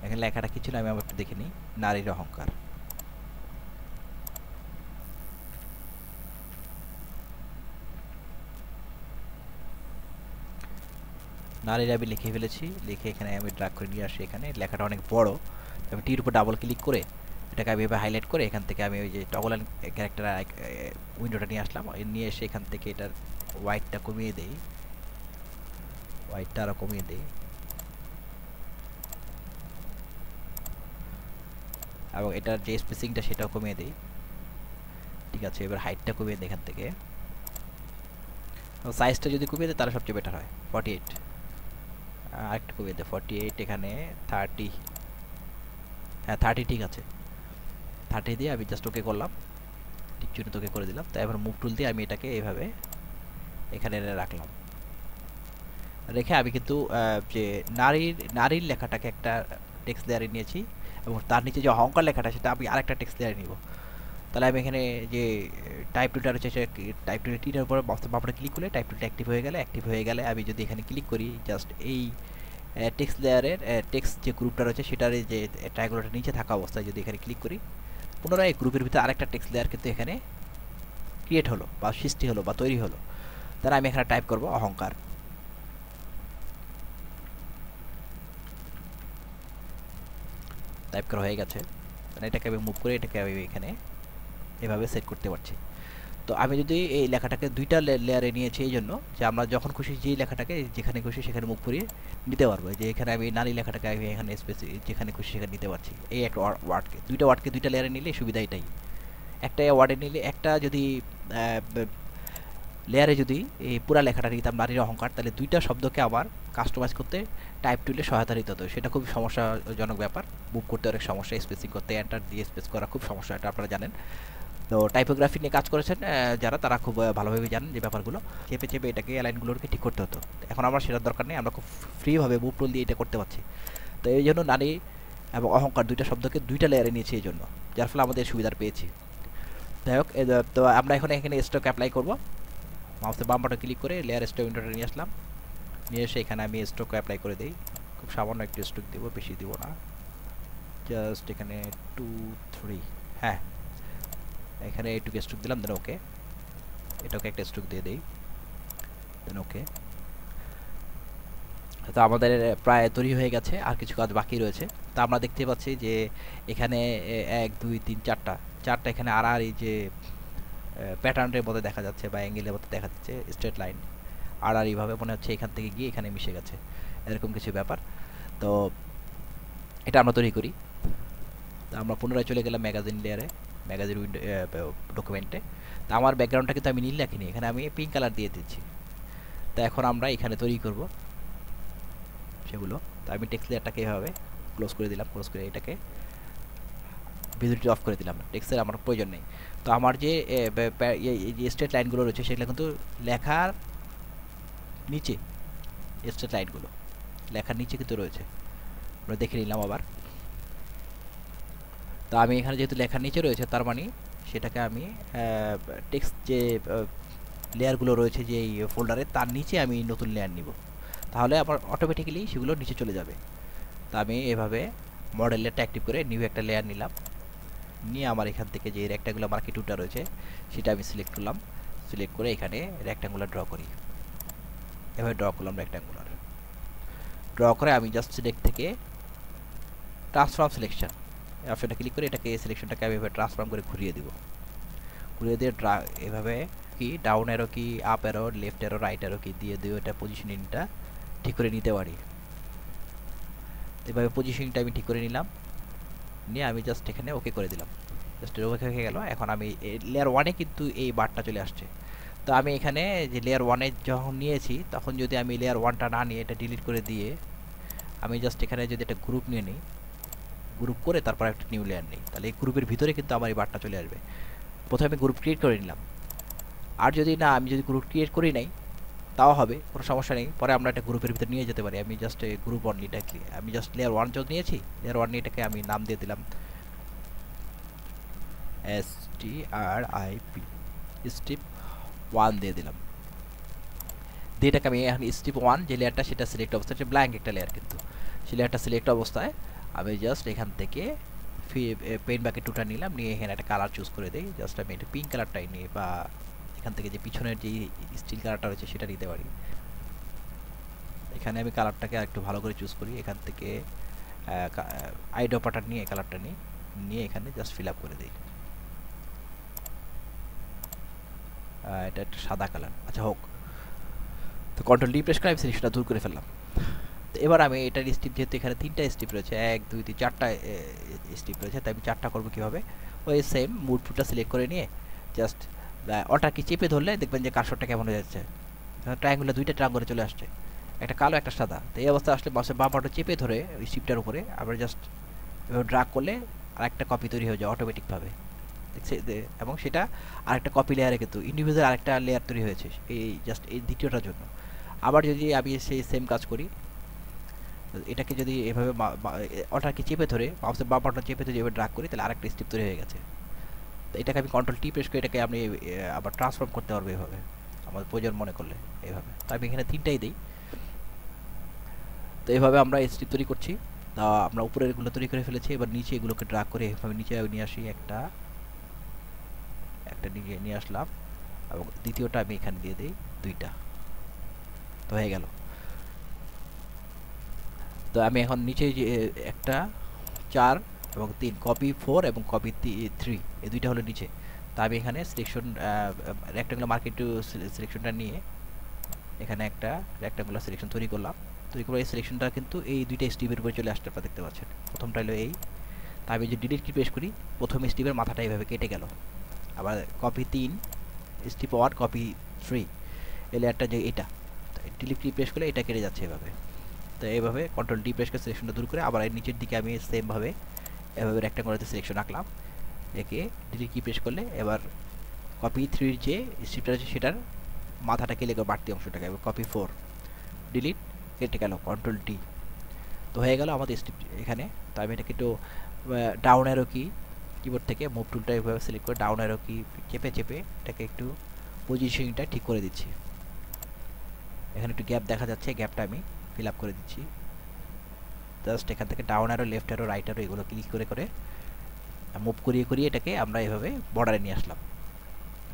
এখানে লেখাটা কি ছিল আমি আবার একটু দেখে নিই, নারীর অহংকার। নারীর আমি লিখে ফেলেছি, লিখে এখানে আমি ড্রাগ করে নিয়ে আসি। এখানে লেখাটা অনেক বড়, আমি টির উপর ডাবল ক্লিক করে এটাকে আমি এভাবে হাইলাইট করে এখান থেকে আমি ওই যে টগল ক্যারেক্টার উইন্ডোটা নিয়ে আসলাম, নিয়ে এসে এখান থেকে এটার হোয়াইটটা কমিয়ে দেই, হোয়াইটটা আরও কমিয়ে দেই, এবং এটার যে স্পেসিংটা সেটাও কমিয়ে দিই। ঠিক আছে, এবার হাইটটা কমিয়ে দিই এখান থেকে, সাইজটা যদি কমিয়ে দেয় তাহলে সবচেয়ে বেটার হয়। 48 আরেকটু কমিয়ে দেয়, 48 এখানে 30, হ্যাঁ 30 ঠিক আছে, 30 দিয়ে আমি জাস্ট ওকে করলাম, ঠিক জন্য ওকে করে দিলাম। তাই এবার মুভ টুল দিয়ে আমি এটাকে এইভাবে এখানে রাখলাম, রেখে আমি কিন্তু যে নারীর লেখাটাকে একটা টেক্সট লেয়ারে নিয়েছি এবং তার নিচে যে অহংকার লেখাটা সেটা আমি আরেকটা টেক্সট লেয়ারে নিব। তাহলে আমি এখানে যে টাইপ টুলটা রয়েছে সে টাইপ টুলের টিটার উপরে বাপরে ক্লিক করলে টাইপ টুলটা অ্যাক্টিভ হয়ে গেলে আমি যদি এখানে ক্লিক করি জাস্ট এই টেক্সট লেয়ারের টেক্সট যে গ্রুপটা রয়েছে সেটার যে ট্রায়াঙ্গলটা নিচে থাকা অবস্থায় যদি এখানে ক্লিক করি, পুনরায় এই গ্রুপের ভিতরে আরেকটা টেক্সট লেয়ার কিন্তু এখানে ক্রিয়েট হলো বা সৃষ্টি হলো বা তৈরি হলো। তাহলে আমি এখানে টাইপ করব অহংকার, টাইপ করা হয়ে গেছে। মানে এটাকে আমি মুভ করে এটাকে আমি এখানে এভাবে সেট করতে পারছি। তো আমি যদি এই লেখাটাকে দুইটা লেয়ারে নিয়েছি এই জন্য যে আমরা যখন খুশি যেই লেখাটাকে যেখানে খুশি সেখানে মুভ করিয়ে নিতে পারবো, যে এখানে আমি নারী লেখাটাকে আমি এখানে যেখানে খুশি সেখানে নিতে পারছি। এই একটা ওয়ার্ডকে দুইটা লেয়ারে নিলে সুবিধা এটাই। একটা ওয়ার্ডে নিলে একটা যদি লেয়ারে যদি এই পুরা লেখাটা নিতাম নারীর অহংকার, তাহলে দুইটা শব্দকে আবার কাস্টমাইজ করতে টাইপ টুলে সহায়তা নিতে হতো, সেটা খুব সমস্যাজনক ব্যাপার, মুভ করতে অনেক সমস্যা, স্পেসিং করতে এন্টার দিয়ে স্পেস করা খুব সমস্যা, এটা আপনারা জানেন। তো টাইপোগ্রাফি নিয়ে কাজ করেছেন যারা, তারা খুব ভালোভাবে জানেন যে ব্যাপারগুলো, চেপে চেপে এটাকে অ্যালাইনগুলোকে ঠিক করতে হতো। এখন আমার সেটার দরকার নেই, আমরা খুব ফ্রিভাবে মুভ টুল দিয়ে এটা করতে পারছি। তো এই জন্য নারী এবং অহংকার দুইটা শব্দকে দুইটা লেয়ারে নিয়েছি এই জন্য, যার ফলে আমাদের সুবিধার পেয়েছি। যাই হোক, তো আমরা এখন এখানে স্ট্রোক অ্যাপ্লাই করবো, মাউসে বাম বাটন ক্লিক করে লেয়ার স্ট্রোক উইন্ডোটা নিয়ে আসলাম, নিয়ে এসে এখানে আমি স্ট্রোক অ্যাপ্লাই করে দিই। খুব সামান্য একটু স্ট্রোক দেবো, বেশি দিব না, জাস্ট এখানে 2 3, হ্যাঁ এখানে এইটুকু স্ট্রোক দিলাম, দেন ওকে, এটাকে একটা স্ট্রোক দিয়ে দেই, দেন ওকে। তো আমাদের প্রায় তৈরি হয়ে গেছে, আর কিছু কাজ বাকি রয়েছে। তো আমরা দেখতে পাচ্ছি যে এখানে 1 2 3 চারটা এখানে আর এই যে প্যাটার্নের মধ্যে দেখা যাচ্ছে বা অ্যাঙ্গেলের মধ্যে দেখা যাচ্ছে স্ট্রেট লাইন, আর এইভাবে মনে হচ্ছে এখান থেকে গিয়ে এখানে মিশে গেছে, এরকম কিছু ব্যাপার। তো এটা আমরা তৈরি করি। তো আমরা পুনরায় চলে গেলাম ম্যাগাজিন লেয়ারে, ম্যাগাজিন উইন্ডো ডকুমেন্টে। তো আমার ব্যাকগ্রাউন্ডটা কিন্তু আমি নীল রাখিনি, এখানে আমি পিঙ্ক কালার দিয়ে দিচ্ছি। তো এখন আমরা এখানে তৈরি করব সেগুলো। তো আমি টেক্সট লেয়ারটাকে এভাবে ক্লোজ করে দিলাম, ক্লোজ করে এটাকে ভিজিবিলিটি অফ করে দিলাম, টেক্সটের আমার প্রয়োজন নেই। তো আমার যে স্ট্রেট লাইনগুলো রয়েছে সেগুলো কিন্তু লেখার নিচে, স্ট্রেট লাইনগুলো লেখার নিচে কিন্তু রয়েছে, আমরা দেখে নিলাম আবার। তো আমি এখানে যেহেতু লেখার নিচে রয়েছে তার মানে সেটাকে আমি টেক্সট যে লেয়ারগুলো রয়েছে যে এই ফোল্ডারে তার নিচে আমি নতুন লেয়ার নিব, তাহলে আবার অটোমেটিক্যালি সেগুলো নিচে চলে যাবে। তো আমি এভাবে মডেল লেয়ারটা অ্যাক্টিভ করে নিউ একটা লেয়ার নিলাম, নিয়ে আমার এখান থেকে যে রেক্ট্যাঙ্গুলার মার্কি টুলটা রয়েছে সেটা আমি সিলেক্ট করলাম, সিলেক্ট করে এখানে রেক্ট্যাঙ্গুলার ড্র করি, এভাবে ড্র করলাম রেক্ট্যাঙ্গুলার। ড্র করে আমি জাস্ট সিলেক্ট থেকে ট্রান্সফর্ম সিলেকশন অপশনটা ক্লিক করে এটাকে সিলেকশনটাকে আমি এভাবে ট্রান্সফর্ম করে ঘুরিয়ে দিব, ঘুরিয়ে দিয়ে এভাবে কি ডাউন অ্যারো কি up arrow left arrow right arrow কি দিয়ে এটা পজিশনিংটা ঠিক করে নিতে পারি। এভাবে পজিশনিংটা আমি ঠিক করে নিলাম, নিয়ে আমি জাস্ট এখানে ওকে করে দিলাম, জাস্ট ওকে হয়ে গেল। এখন আমি লেয়ার 1-এ কিন্তু এই বারটা চলে আসছে। তো আমি এখানে যে লেয়ার 1-এ যখন নিয়েছি তখন যদি আমি লেয়ার 1টা না নিয়ে এটা ডিলিট করে দিয়ে আমি জাস্ট এখানে যদি একটা গ্রুপ নিয়ে নিই, গ্রুপ করে তারপর একটা নিউ লেয়ার নিই, তাহলে এই গ্রুপের ভিতরে কিন্তু আমার এই বারটা চলে আসবে। প্রথমে আমি গ্রুপ ক্রিয়েট করে নিলাম, আর যদি না আমি যদি গ্রুপ ক্রিয়েট করি নাই তাও হবে, কোনো সমস্যা নেই, পরে আমরা একটা গ্রুপের ভিতরে নিয়ে যেতে পারি। আমি জাস্ট গ্রুপ অনলিটাকে আমি জাস্ট লেয়ার 1 যখন নিয়েছি লেয়ার 1 এটাকে আমি নাম দিয়ে দিলাম strip, স্ট্রিপ 1 দিয়ে দিলাম, দিয়ে এটাকে আমি এখন স্ট্রিপ 1 যে লেয়ারটা সেটা সিলেক্ট অবস্থায়, এটা ব্ল্যাঙ্ক একটা লেয়ার কিন্তু, সেই লেয়ারটা সিলেক্ট অবস্থায় আমি জাস্ট এখান থেকে পেইন্ট বাকেট টুটা নিলাম, নিয়ে এখানে একটা কালার চুজ করে দিই, জাস্ট আমি এটা পিঙ্ক কালারটাই নিই, বা এখান থেকে যে পিছনের যে স্টিল কালারটা রয়েছে সেটা নিতে পারি। এখানে আমি কালারটাকে একটু ভালো করে চুজ করি, এখান থেকে আইড্রপারটা নিয়ে কালারটা নিয়ে এখানে জাস্ট ফিল আপ করে দিই। এটা একটা সাদা কালার, আচ্ছা হোক। তো কন্ট্রোল ডি প্রেস করে আমি সিলেকশনটা দূর করে ফেললাম। তো এবার আমি এটার স্টিপ, যেহেতু এখানে 3টা স্টিপ রয়েছে, 1 2 3 4টা স্টিপ রয়েছে, তাই আমি 4টা করবো কীভাবে, ওই সেম মুড ফুটটা সিলেক্ট করে নিয়ে জাস্ট অল্টার কি চেপে ধরলে দেখবেন যে কার্সরটা কেমন হয়ে যাচ্ছে, ট্রায়াঙ্গুলার 2টা ট্রায়াঙ্গুলে চলে আসছে, একটা কালো একটা সাদা। তো এই অবস্থা আসলে মাউসের বাম বাটন চেপে ধরে ওই স্টিপটার উপরে আমরা জাস্ট ড্রাগ করলে আরেকটা কপি তৈরি হয়ে যায় অটোমেটিকভাবে, দেখছে। এবং সেটা আরেকটা কপি লেয়ারে কিন্তু ইন্ডিভিজুয়াল আরেকটা লেয়ার তৈরি হয়েছে এই জাস্ট এই দ্বিতীয়টার জন্য। আবার যদি আমি সেই সেম কাজ করি, এটাকে যদি এভাবে অল্টারকে চেপে ধরে মাউসের বাম বাটন চেপে ধরে এভাবে ড্রাগ করি, তাহলে আরেকটা স্টিপ তৈরি হয়ে গেছে। তো এটাকে আমি কন্ট্রোল টি প্রেস করে এটাকে আমি আবার ট্রান্সফর্ম করতে পারবো এভাবে, আমার প্রয়োজন মনে করলে এইভাবে। তো আমি এখানে 3টাই দিই। তো এইভাবে আমরা স্টিপ তৈরি করছি। তা আমরা উপরের এগুলো তৈরি করে ফেলেছি, এবার নিচে এগুলোকে ড্রাগ করে এভাবে নিচে নিয়ে আসি, একটা নিয়ে আসলাম, এবং দ্বিতীয়টা আমি এখানে দিয়ে দিই 2টা। তো হয়ে গেল। তো আমি এখন নিচে যে একটা 4 এবং 3 কপি 4 এবং কপি 3 এই 2টা হলো নিচে। তা আমি এখানে সিলেকশন রেক্টাঙ্গুলার মার্কেট টু সিলেকশনটা নিয়ে এখানে একটা রেক্টাঙ্গুলার সিলেকশন তৈরি করলাম। তৈরি করে এই সিলেকশনটা কিন্তু এই 2টা স্টিপের উপরে চলে আসতে আপনারা দেখতে পাচ্ছেন। প্রথমটা হলো এই, তা আমি যে ডিলিট কি প্রেস করি, প্রথম স্টিপের মাথাটা এইভাবে কেটে গেল। আবার কপি 3 স্টিপ 1 কপি 3 এই লেয়ারটা যে এটা, ডিলিট কি প্রেস করলে এটা কেটে যাচ্ছে এভাবে। তো এইভাবে কন্ট্রোল ডি প্রেস করে সিলেকশনটা দূর করে আবার এর নিচের দিকে আমি সেমভাবে এভাবে রেক্টাঙ্গুলারতে সিলেকশন আঁকলাম, একে ডিলিট কি প্রেস করলে এবার কপি 3 যে স্ট্রিপটা আছে সেটার মাথাটা কেটে গেল, বাড়তি অংশটাকে। এবার কপি 4 ডিলিট, কেটে গেল, কন্ট্রোল ডি। তো হয়ে গেল আমাদের স্ট্রিপ এখানে। তো আমি এটাকে একটু ডাউন অ্যারো কি কিবোর্ড থেকে মুভ টুলটা এভাবে সিলেক্ট করে ডাউন অ্যারো কি চেপে চেপে এটাকে একটু পজিশনিংটা ঠিক করে দিচ্ছি। এখানে একটু গ্যাপ দেখা যাচ্ছে, গ্যাপটা আমি ফিল আপ করে দিচ্ছি। জাস্ট এখান থেকে down arrow, left arrow, right arrow এগুলো ক্লিক করে করে মুভ করিয়ে করিয়ে এটাকে আমরা এভাবে বর্ডারে নিয়ে আসলাম।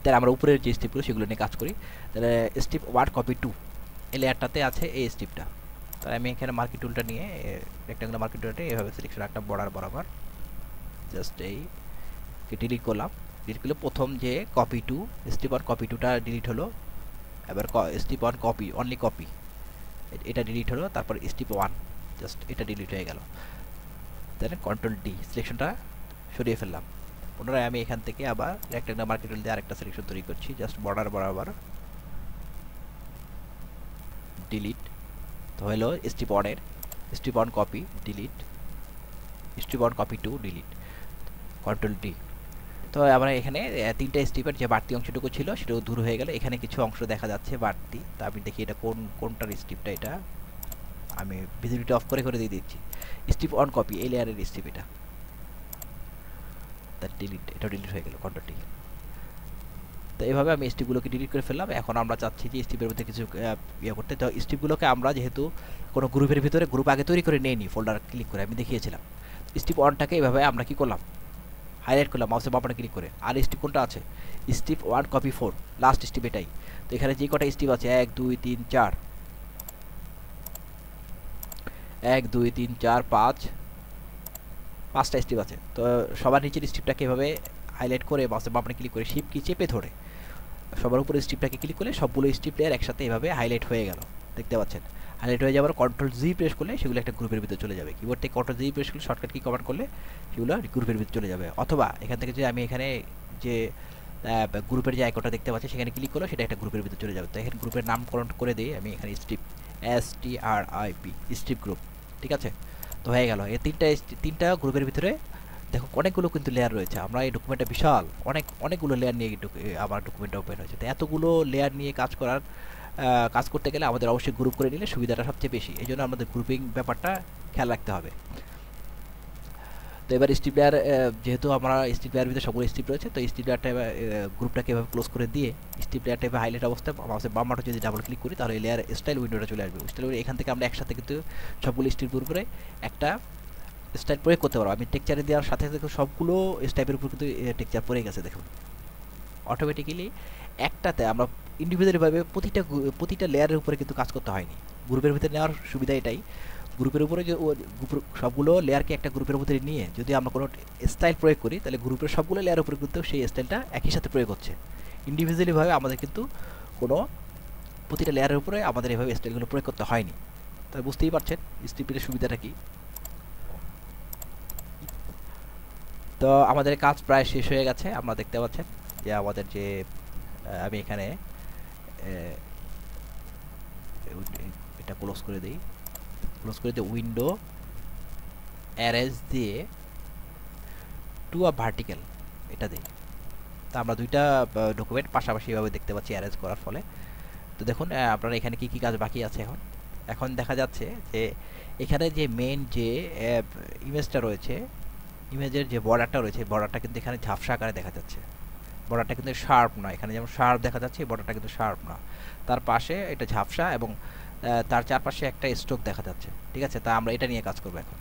তাহলে আমরা উপরের যে স্টিপগুলো সেগুলো নিয়ে কাজ করি। তাহলে স্টিপ 1 কপি 2 এই লেয়ারটাতে আছে এই স্টিপটা। তাহলে আমি এখানে মার্কেট টুলটা নিয়ে রেক্টাঙ্গুলার মার্কেট টুলটা এভাবে সিলেকশন একটা বর্ডার বরাবর জাস্ট এই ডিলিট করলাম। ডিলিট করলে প্রথম যে কপি 2 স্টিপ 1 কপি 2টা ডিলিট হলো। এবার স্টিপ 1 কপি অনলি কপি এটা ডিলিট হলো, তারপর স্টিপ 1 জাস্ট এটা ডিলিট হয়ে গেল। দেন কন্ট্রোল ডি সিলেকশনটা সরিয়ে ফেললাম। পুনরায় আমি এখান থেকে আবার রেক্টাঙ্গুলার মার্কেট টুল দিয়ে আরেকটা সিলেকশন তৈরি করছি, জাস্ট বর্ডার বরাবর ডিলিট। তো হলো স্টিপ 1 এর step 1 copy delete, step 1 copy 2 delete, control D. তো আমরা এখানে 3টা স্টিপের যে বাড়তি অংশটুকু ছিল সেটাও দূর হয়ে গেল। এখানে কিছু অংশ দেখা যাচ্ছে বাড়তি, তা আমি দেখি এটা কোনটার স্টিপটা, এটা আমি ভিজিবিলিটি অফ করে করে দিয়ে দিচ্ছি। স্টিপ 1 কপি এই লেয়ারের স্টিপ এটা, তার ডিলিট, এটা ডিলিট হয়ে গেল, কন্ট্রোল ডি। তো এইভাবে আমি স্টিপগুলোকে ডিলিট করে ফেললাম। এখন আমরা চাচ্ছি যে স্টিপের মধ্যে কিছু ইয়ে করতে। তো স্টিপগুলোকে আমরা যেহেতু কোনো গ্রুপের ভিতরে গ্রুপ আগে তৈরি করে নিয়ে নিই, ফোল্ডার ক্লিক করে আমি দেখিয়েছিলাম। স্টিপ 1টাকে এইভাবে আমরা কি করলাম, হাইলাইট করলাম মাউসের বাম বাটনে ক্লিক করে। আর স্টিপ কোনটা আছে, স্টিপ 1 কপি 4 লাস্ট স্টিপ এটাই। তো এখানে যে কটা স্টিপ আছে 1 2 3 4 1 2 3 4 5 5টা স্টিপ আছে। তো সবার নিচের স্টিপটাকে এভাবে হাইলাইট করে মাউসের বাম বাটনে ক্লিক করে শিপ কি চেপে ধরে সবার উপরে স্ট্রিপটাকে ক্লিক করলে সবগুলো স্ট্রিপ লেয়ার একসাথে এভাবে হাইলাইট হয়ে গেল, দেখতে পাচ্ছেন। হাইলাইট হয়ে যাওয়ার কন্ট্রোল জি প্রেস করলে সেগুলো একটা গ্রুপের ভিতরে চলে যাবে। কিবোর্ড থেকে কন্ট্রোল জি প্রেস করলে শর্টকাট কি কমান্ড করলে সেগুলো গ্রুপের ভিতরে চলে যাবে। অথবা এখান থেকে যে আমি এখানে যে গ্রুপের যে আইকনটা দেখতে পাচ্ছি সেখানে ক্লিক করলে সেটা একটা গ্রুপের ভিতরে চলে যাবে। তো এখানে গ্রুপের নামকরণ করে দিই আমি এখানে স্ট্রিপ STRIP স্ট্রিপ গ্রুপ, ঠিক আছে। তো হয়ে গেল এই তিনটা গ্রুপের ভিতরে। দেখো অনেকগুলো কিন্তু লেয়ার রয়েছে, আমরা এই ডকুমেন্টটা বিশাল অনেকগুলো লেয়ার নিয়ে আমার ডকুমেন্টটা ওপেন হয়েছে। তো এতগুলো লেয়ার নিয়ে কাজ করতে গেলে আমাদের অবশ্যই গ্রুপ করে নিলে সুবিধাটা সবচেয়ে বেশি। এই জন্য আমাদের গ্রুপিং ব্যাপারটা খেয়াল রাখতে হবে। তো এবার স্ট্রিপ লেয়ার, যেহেতু আমরা স্ট্রিপ লেয়ারের ভিতরে সবগুলো স্ট্রিপ রয়েছে, তো স্ট্রিপ লেয়ারটা গ্রুপটাকে এভাবে ক্লোজ করে দিয়ে স্ট্রিপ লেয়ারটা এভাবে হাইলাইট অবস্থায় মাউসের বাম বাটন যদি ডাবল ক্লিক করি তাহলে এই লেয়ার স্টাইল উইন্ডোটা চলে আসবে। স্টাইল এখান থেকে আমরা একসাথে কিন্তু সবগুলো স্ট্রিপ দূর করে একটা স্টাইল প্রয়োগ করতে পারবো। আমি টেক্সচারে দেওয়ার সাথে সাথে সবগুলো স্টাইপের উপর কিন্তু টেক্সচার পড়ে গেছে, দেখুন অটোমেটিক্যালি। একটাতে আমরা ইন্ডিভিজুয়ালিভাবে প্রতিটা লেয়ারের উপরে কিন্তু কাজ করতে হয়নি। গ্রুপের ভিতরে নেওয়ার সুবিধা এটাই, গ্রুপের উপরে যে সবগুলো লেয়ারকে একটা গ্রুপের মধ্যে নিয়ে যদি আমরা কোনো স্টাইল প্রয়োগ করি, তাহলে গ্রুপের সবগুলো লেয়ার উপরে কিন্তু সেই স্টাইলটা একই সাথে প্রয়োগ হচ্ছে। ইন্ডিভিজুয়ালিভাবে আমাদের কিন্তু কোনো প্রতিটা লেয়ারের উপরে আমাদের এভাবে স্টাইলগুলো প্রয়োগ করতে হয়নি। তাই বুঝতেই পারছেন স্টিপির সুবিধাটা কি। তো আমাদের কাজ প্রায় শেষ হয়ে গেছে। আমরা দেখতে পাচ্ছেন যে আমাদের যে আমি এখানে এটা ক্লোজ করে দিই, উইন্ডো অ্যারেজ দিয়ে টু আ ভার্টিক্যাল এটা দিই। তো আমরা দুইটা ডকুমেন্ট পাশাপাশি এভাবে দেখতে পাচ্ছি অ্যারেঞ্জ করার ফলে। তো দেখুন আপনারা এখানে কি কি কাজ বাকি আছে। এখন দেখা যাচ্ছে যে এখানে যে মেইন যে ইমেজটা রয়েছে, ইমেজের যে বর্ডারটা রয়েছে, বর্ডারটা কিন্তু এখানে ঝাপসা আকারে দেখা যাচ্ছে। বর্ডারটা কিন্তু শার্প না, এখানে যেমন শার্প দেখা যাচ্ছে বর্ডারটা কিন্তু শার্প না, তার পাশে এটা ঝাপসা এবং তার চারপাশে একটা স্ট্রোক দেখা যাচ্ছে। ঠিক আছে, তা আমরা এটা নিয়ে কাজ করবো এখন।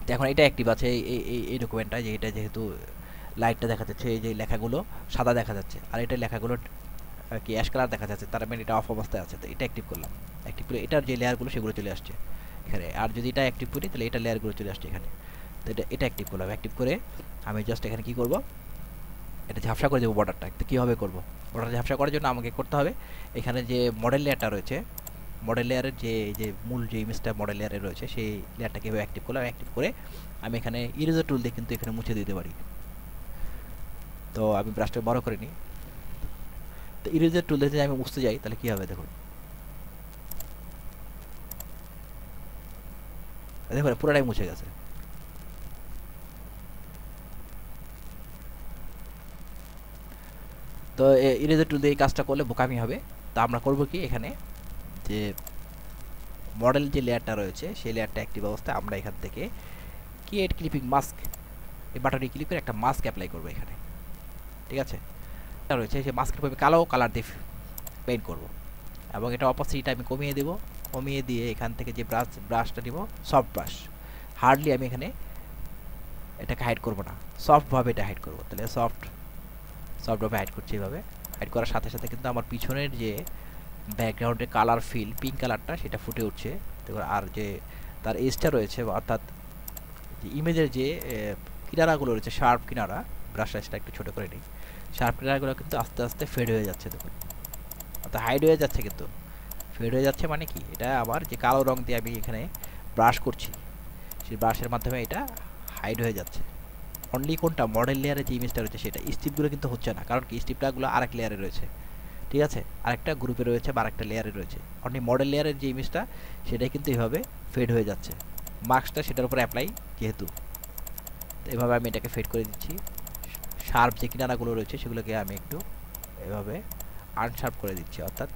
তো এখন এটা অ্যাক্টিভ আছে এই ডকুমেন্টটা, যে এটা যেহেতু লাইটটা দেখা যাচ্ছে, এই যে লেখাগুলো সাদা দেখা যাচ্ছে আর এটা লেখাগুলো কি অ্যাশ কালার দেখা যাচ্ছে, তার মানে এটা অফ অবস্থায় আছে। তো এটা অ্যাক্টিভ করলাম, অ্যাক্টিভ করে এটার যে লেয়ারগুলো সেগুলো চলে আসছে এখানে। আর যদি এটা অ্যাক্টিভ করি তাহলে এটা লেয়ারগুলো চলে আসছে এখানে। তো এটা অ্যাক্টিভ করলাম, অ্যাক্টিভ করে আমি জাস্ট এখানে কি করব, এটা ঝাপসা করে দেবো বর্ডারটা। তো কীভাবে করবো, বর্ডারটা ঝাপসা করার জন্য আমাকে করতে হবে এখানে যে মডেল লেয়ারটা রয়েছে, মডেল লেয়ারের যে মূল যে ইমেজটা মডেল লেয়ারে রয়েছে সেই লেয়ারটাকে কীভাবে অ্যাক্টিভ করলাম, অ্যাক্টিভ করে আমি এখানে ইরেজার টুল দিয়ে কিন্তু এখানে মুছে দিতে পারি। তো আমি ব্রাশটা বড় করে নিই। তো ইরেজার টুল দিয়ে আমি মুছতে যাই তাহলে কী হবে দেখুন, দেখুন পুরোটাই মুছে গেছে। তো ইরেজার টুল দিয়ে এই কাজটা করলে বোকামি হবে। তা আমরা করব কি, এখানে যে মডেল যে লেয়ারটা রয়েছে সেই লেয়ারটা অ্যাক্টিভ অবস্থায় আমরা এখান থেকে ক্রিয়েট ক্লিপিং মাস্ক এই বাটনে ক্লিক করে একটা মাস্ক অ্যাপ্লাই করবো এখানে। ঠিক আছে, এটা রয়েছে সেই মাস্কের উপর কালো কালার দিয়ে পেইন্ট করব এবং এটা অপোসিটিটা আমি কমিয়ে দেব। কমিয়ে দিয়ে এখান থেকে যে ব্রাশটা নিব সফট ব্রাশ, হার্ডলি আমি এখানে এটাকে হাইড করব না, সফটভাবে এটা হাইড করব। তাহলে সফটভাবে হাইড করছি। এইভাবে হাইড করার সাথে সাথে কিন্তু আমার পিছনের যে ব্যাকগ্রাউন্ডের কালার ফিল পিঙ্ক কালারটা সেটা ফুটে উঠছে। আর যে তার এজটা রয়েছে অর্থাৎ যে ইমেজের যে কিনারাগুলো রয়েছে শার্প কিনারা, ব্রাশ সাইজটা একটু ছোটো করে নিই, শার্প কিনারাগুলো কিন্তু আস্তে আস্তে ফেড হয়ে যাচ্ছে। দেখুন অর্থাৎ হাইড হয়ে যাচ্ছে, কিন্তু ফেড হয়ে যাচ্ছে মানে কি, এটা আবার যে কালো রং দিয়ে আমি এখানে ব্রাশ করছি সেই ব্রাশের মাধ্যমে এটা হাইড হয়ে যাচ্ছে। অনলি কোনটা মডেল লেয়ারে যে ইমেজটা রয়েছে সেটা, স্টিপগুলো কিন্তু হচ্ছে না, কারণ কি স্টিপটাগুলো আরেক লেয়ারে রয়েছে। ঠিক আছে, আরেকটা গ্রুপে রয়েছে বা আরেকটা লেয়ারে রয়েছে। অনলি মডেল লেয়ারের যে ইমেজটা সেটাই কিন্তু এইভাবে ফেড হয়ে যাচ্ছে, মার্কসটা সেটার উপর অ্যাপ্লাই যেহেতু। তো এভাবে আমি এটাকে ফেড করে দিচ্ছি। শার্প যে কিনারাগুলো রয়েছে সেগুলোকে আমি একটু এভাবে আনশার্প করে দিচ্ছি, অর্থাৎ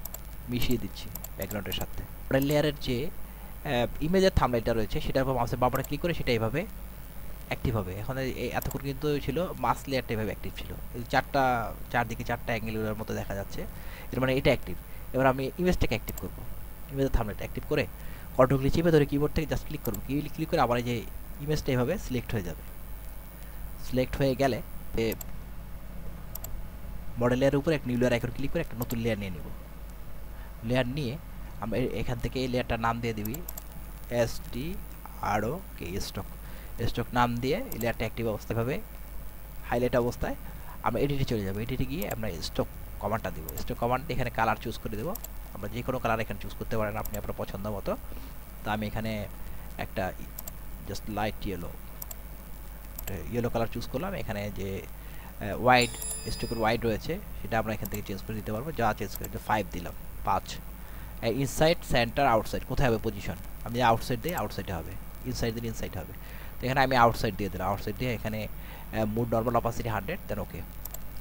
মিশিয়ে দিচ্ছি ব্যাকগ্রাউন্ডের সাথে। মডেল লেয়ারের যে ইমেজের থাম্বনেইলটা রয়েছে সেটার উপর মাউসের বাম বাটনে ক্লিক করে সেটা এইভাবে অ্যাক্টিভ হবে। এখন এতক্ষণ কিন্তু ছিল মাস্ক লেয়ারটা এভাবে অ্যাক্টিভ ছিল, চারদিকে চারটা অ্যাঙ্গেলের মতো দেখা যাচ্ছে, এর মানে এটা অ্যাক্টিভ। এবার আমি ইমেজটাকে অ্যাক্টিভ করবো, ইমেজের থাম্বনেইলটা অ্যাক্টিভ করে কন্ট্রোল চেপে ধরে কিবোর্ড থেকে জাস্ট ক্লিক করবো, ক্লিক করে আবার এই যে ইমেজটা এভাবে সিলেক্ট হয়ে যাবে। সিলেক্ট হয়ে গেলে মডেল লেয়ারের উপরে একটা নিউ লেয়ার আইকন ক্লিক করে একটা নতুন লেয়ার নিয়ে নিব। লেয়ার নিয়ে আমরা এখান থেকে এই লেয়ারটার নাম দিয়ে দিবি STROK স্টক নাম দিয়ে এই লেয়ারটা অ্যাক্টিভ অবস্থাভাবে হাইলাইট অবস্থায় আমরা এডিটে চলে যাবো। এডিটে গিয়ে আমরা স্টক কমান্ডটা দেবো। স্টক কমান্ড এখানে কালার চুজ করে দেবো, আমরা যে কোনো কালার এখানে চুজ করতে পারেন আপনি আপনার পছন্দ মতো। তো আমি এখানে একটা just light yellow colour choose করলাম। এখানে যে ওয়াইড স্ট্রোকের ওয়াইড রয়েছে সেটা আমরা এখান থেকে চেঞ্জ করে দিতে পারবো, যা চেঞ্জ করে 5 দিলাম, 5। ইনসাইড সেন্টার আউটসাইড কোথায় হবে পজিশন, আমি আউটসাইড দিই আউটসাইডে হবে, ইনসাইড দিলে ইনসাইড হবে। তো এখানে আমি আউটসাইড দিয়ে দিলাম, আউটসাইড দিয়ে এখানে মুড নর্মাল অপাসিটি 100 দেন ওকে।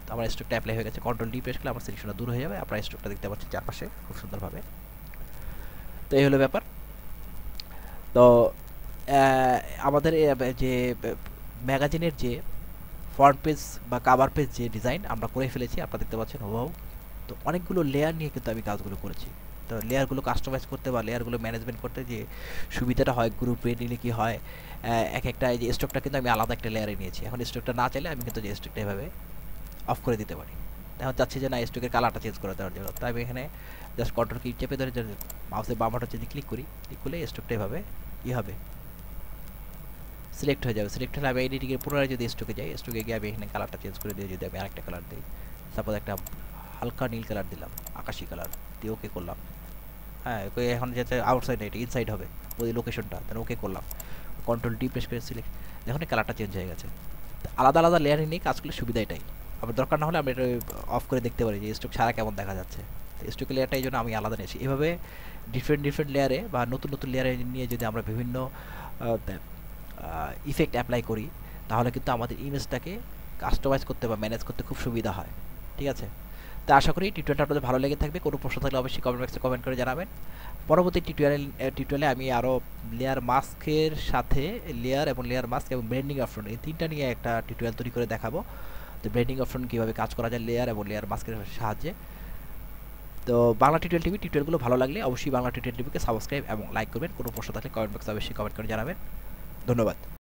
তো আমার স্ট্রোকটা অ্যাপ্লাই হয়ে গেছে। কন্ট্রোল ডি প্রেস করলে আমার সিলেকশনটা দূর হয়ে যাবে, আপনার স্ট্রোকটা দেখতে পাচ্ছেন চারপাশে খুব সুন্দরভাবে। তো এই হলো ব্যাপার। তো আমাদের যে ম্যাগাজিনের যে ফ্রন্ট পেজ বা কাভার পেজ যে ডিজাইন আমরা করে ফেলেছি, আপনারা দেখতে পাচ্ছেন ওয়াও। তো অনেকগুলো লেয়ার নিয়ে কিন্তু আমি কাজগুলো করেছি। তো লেয়ারগুলো কাস্টমাইজ করতে বা লেয়ারগুলো ম্যানেজমেন্ট করতে যে সুবিধাটা হয়, গ্রুপে নিলে কি হয়, একটা এই যে স্টকটা কিন্তু আমি আলাদা একটা লেয়ারে নিয়েছি। এখন স্টকটা না চাইলে আমি কিন্তু যে স্টকটা এভাবে অফ করে দিতে পারি। এখন চাচ্ছি যে না স্ট্রোকের কালারটা চেঞ্জ করে দেওয়ার জন্য, তাই আমি এখানে জাস্ট কন্ট্রোল কি চেপে ধরে মাউসের বাম বাটন যদি ক্লিক করি, ক্লিক করলে স্ট্রোকটা এভাবে হবে, সিলেক্ট হয়ে যাবে। সিলেক্ট হলে আমি এডিটিংয়ের পুনরায় যদি স্ট্রোকে যাই, স্ট্রোকে গিয়ে আমি এখানে কালারটা চেঞ্জ করে দিয়ে যদি আমি আরেকটা কালার দিই, সাপোজ একটা হালকা নীল কালার দিলাম, আকাশি কালার দিয়ে ওকে করলাম। হ্যাঁ, ওকে এখন যেতে আউটসাইড এটা ইনসাইড হবে ওই লোকেশনটা, তাহলে ওকে করলাম, কন্ট্রোল ডি প্রেস করে সিলেক্ট, দেখুন কালারটা চেঞ্জ হয়ে গেছে। আলাদা আলাদা লেয়ার নিয়ে কাজ করলে সুবিধা এটাই। আবার দরকার না হলে আমরা এটা অফ করে দেখতে পারি যে স্ট্রোক ছাড়া কেমন দেখা যাচ্ছে। স্ট্রোক লেয়ারটা এই জন্য আমি আলাদা নিয়েছি। এভাবে ডিফারেন্ট লেয়ারে বা নতুন লেয়ারে নিয়ে যদি আমরা বিভিন্ন ইফেক্ট অ্যাপ্লাই করি, তাহলে কিন্তু আমাদের ইমেজটাকে কাস্টমাইজ করতে বা ম্যানেজ করতে খুব সুবিধা হয়। ঠিক আছে, তো আশা করি টিউটোরিয়ালটা আপনাদের ভালো লেগে থাকবে। কোনো প্রশ্ন থাকলে অবশ্যই কমেন্ট বক্সে কমেন্ট করে জানাবেন। পরবর্তী টিউটোরিয়ালে আমি আরও লেয়ার মাস্কের সাথে লেয়ার এবং লেয়ার মাস্ক এবং ব্লেন্ডিং অপশন, এই তিনটা নিয়ে একটা টিউটোরিয়াল তৈরি করে দেখাবো। তো ব্লেন্ডিং অপশন কীভাবে কাজ করা যায় লেয়ার এবং লেয়ার মাস্কের সাহায্যে। তো বাংলা টিউটোরিয়াল টিভি টিউটোরিয়ালগুলো ভালো লাগলে অবশ্যই বাংলা টিউটোরিয়াল টিভিকে সাবস্ক্রাইব এবং লাইক করবেন। কোনো প্রশ্ন থাকলে কমেন্ট বক্সে অবশ্যই কমেন্ট করে জানাবেন। ধন্যবাদ।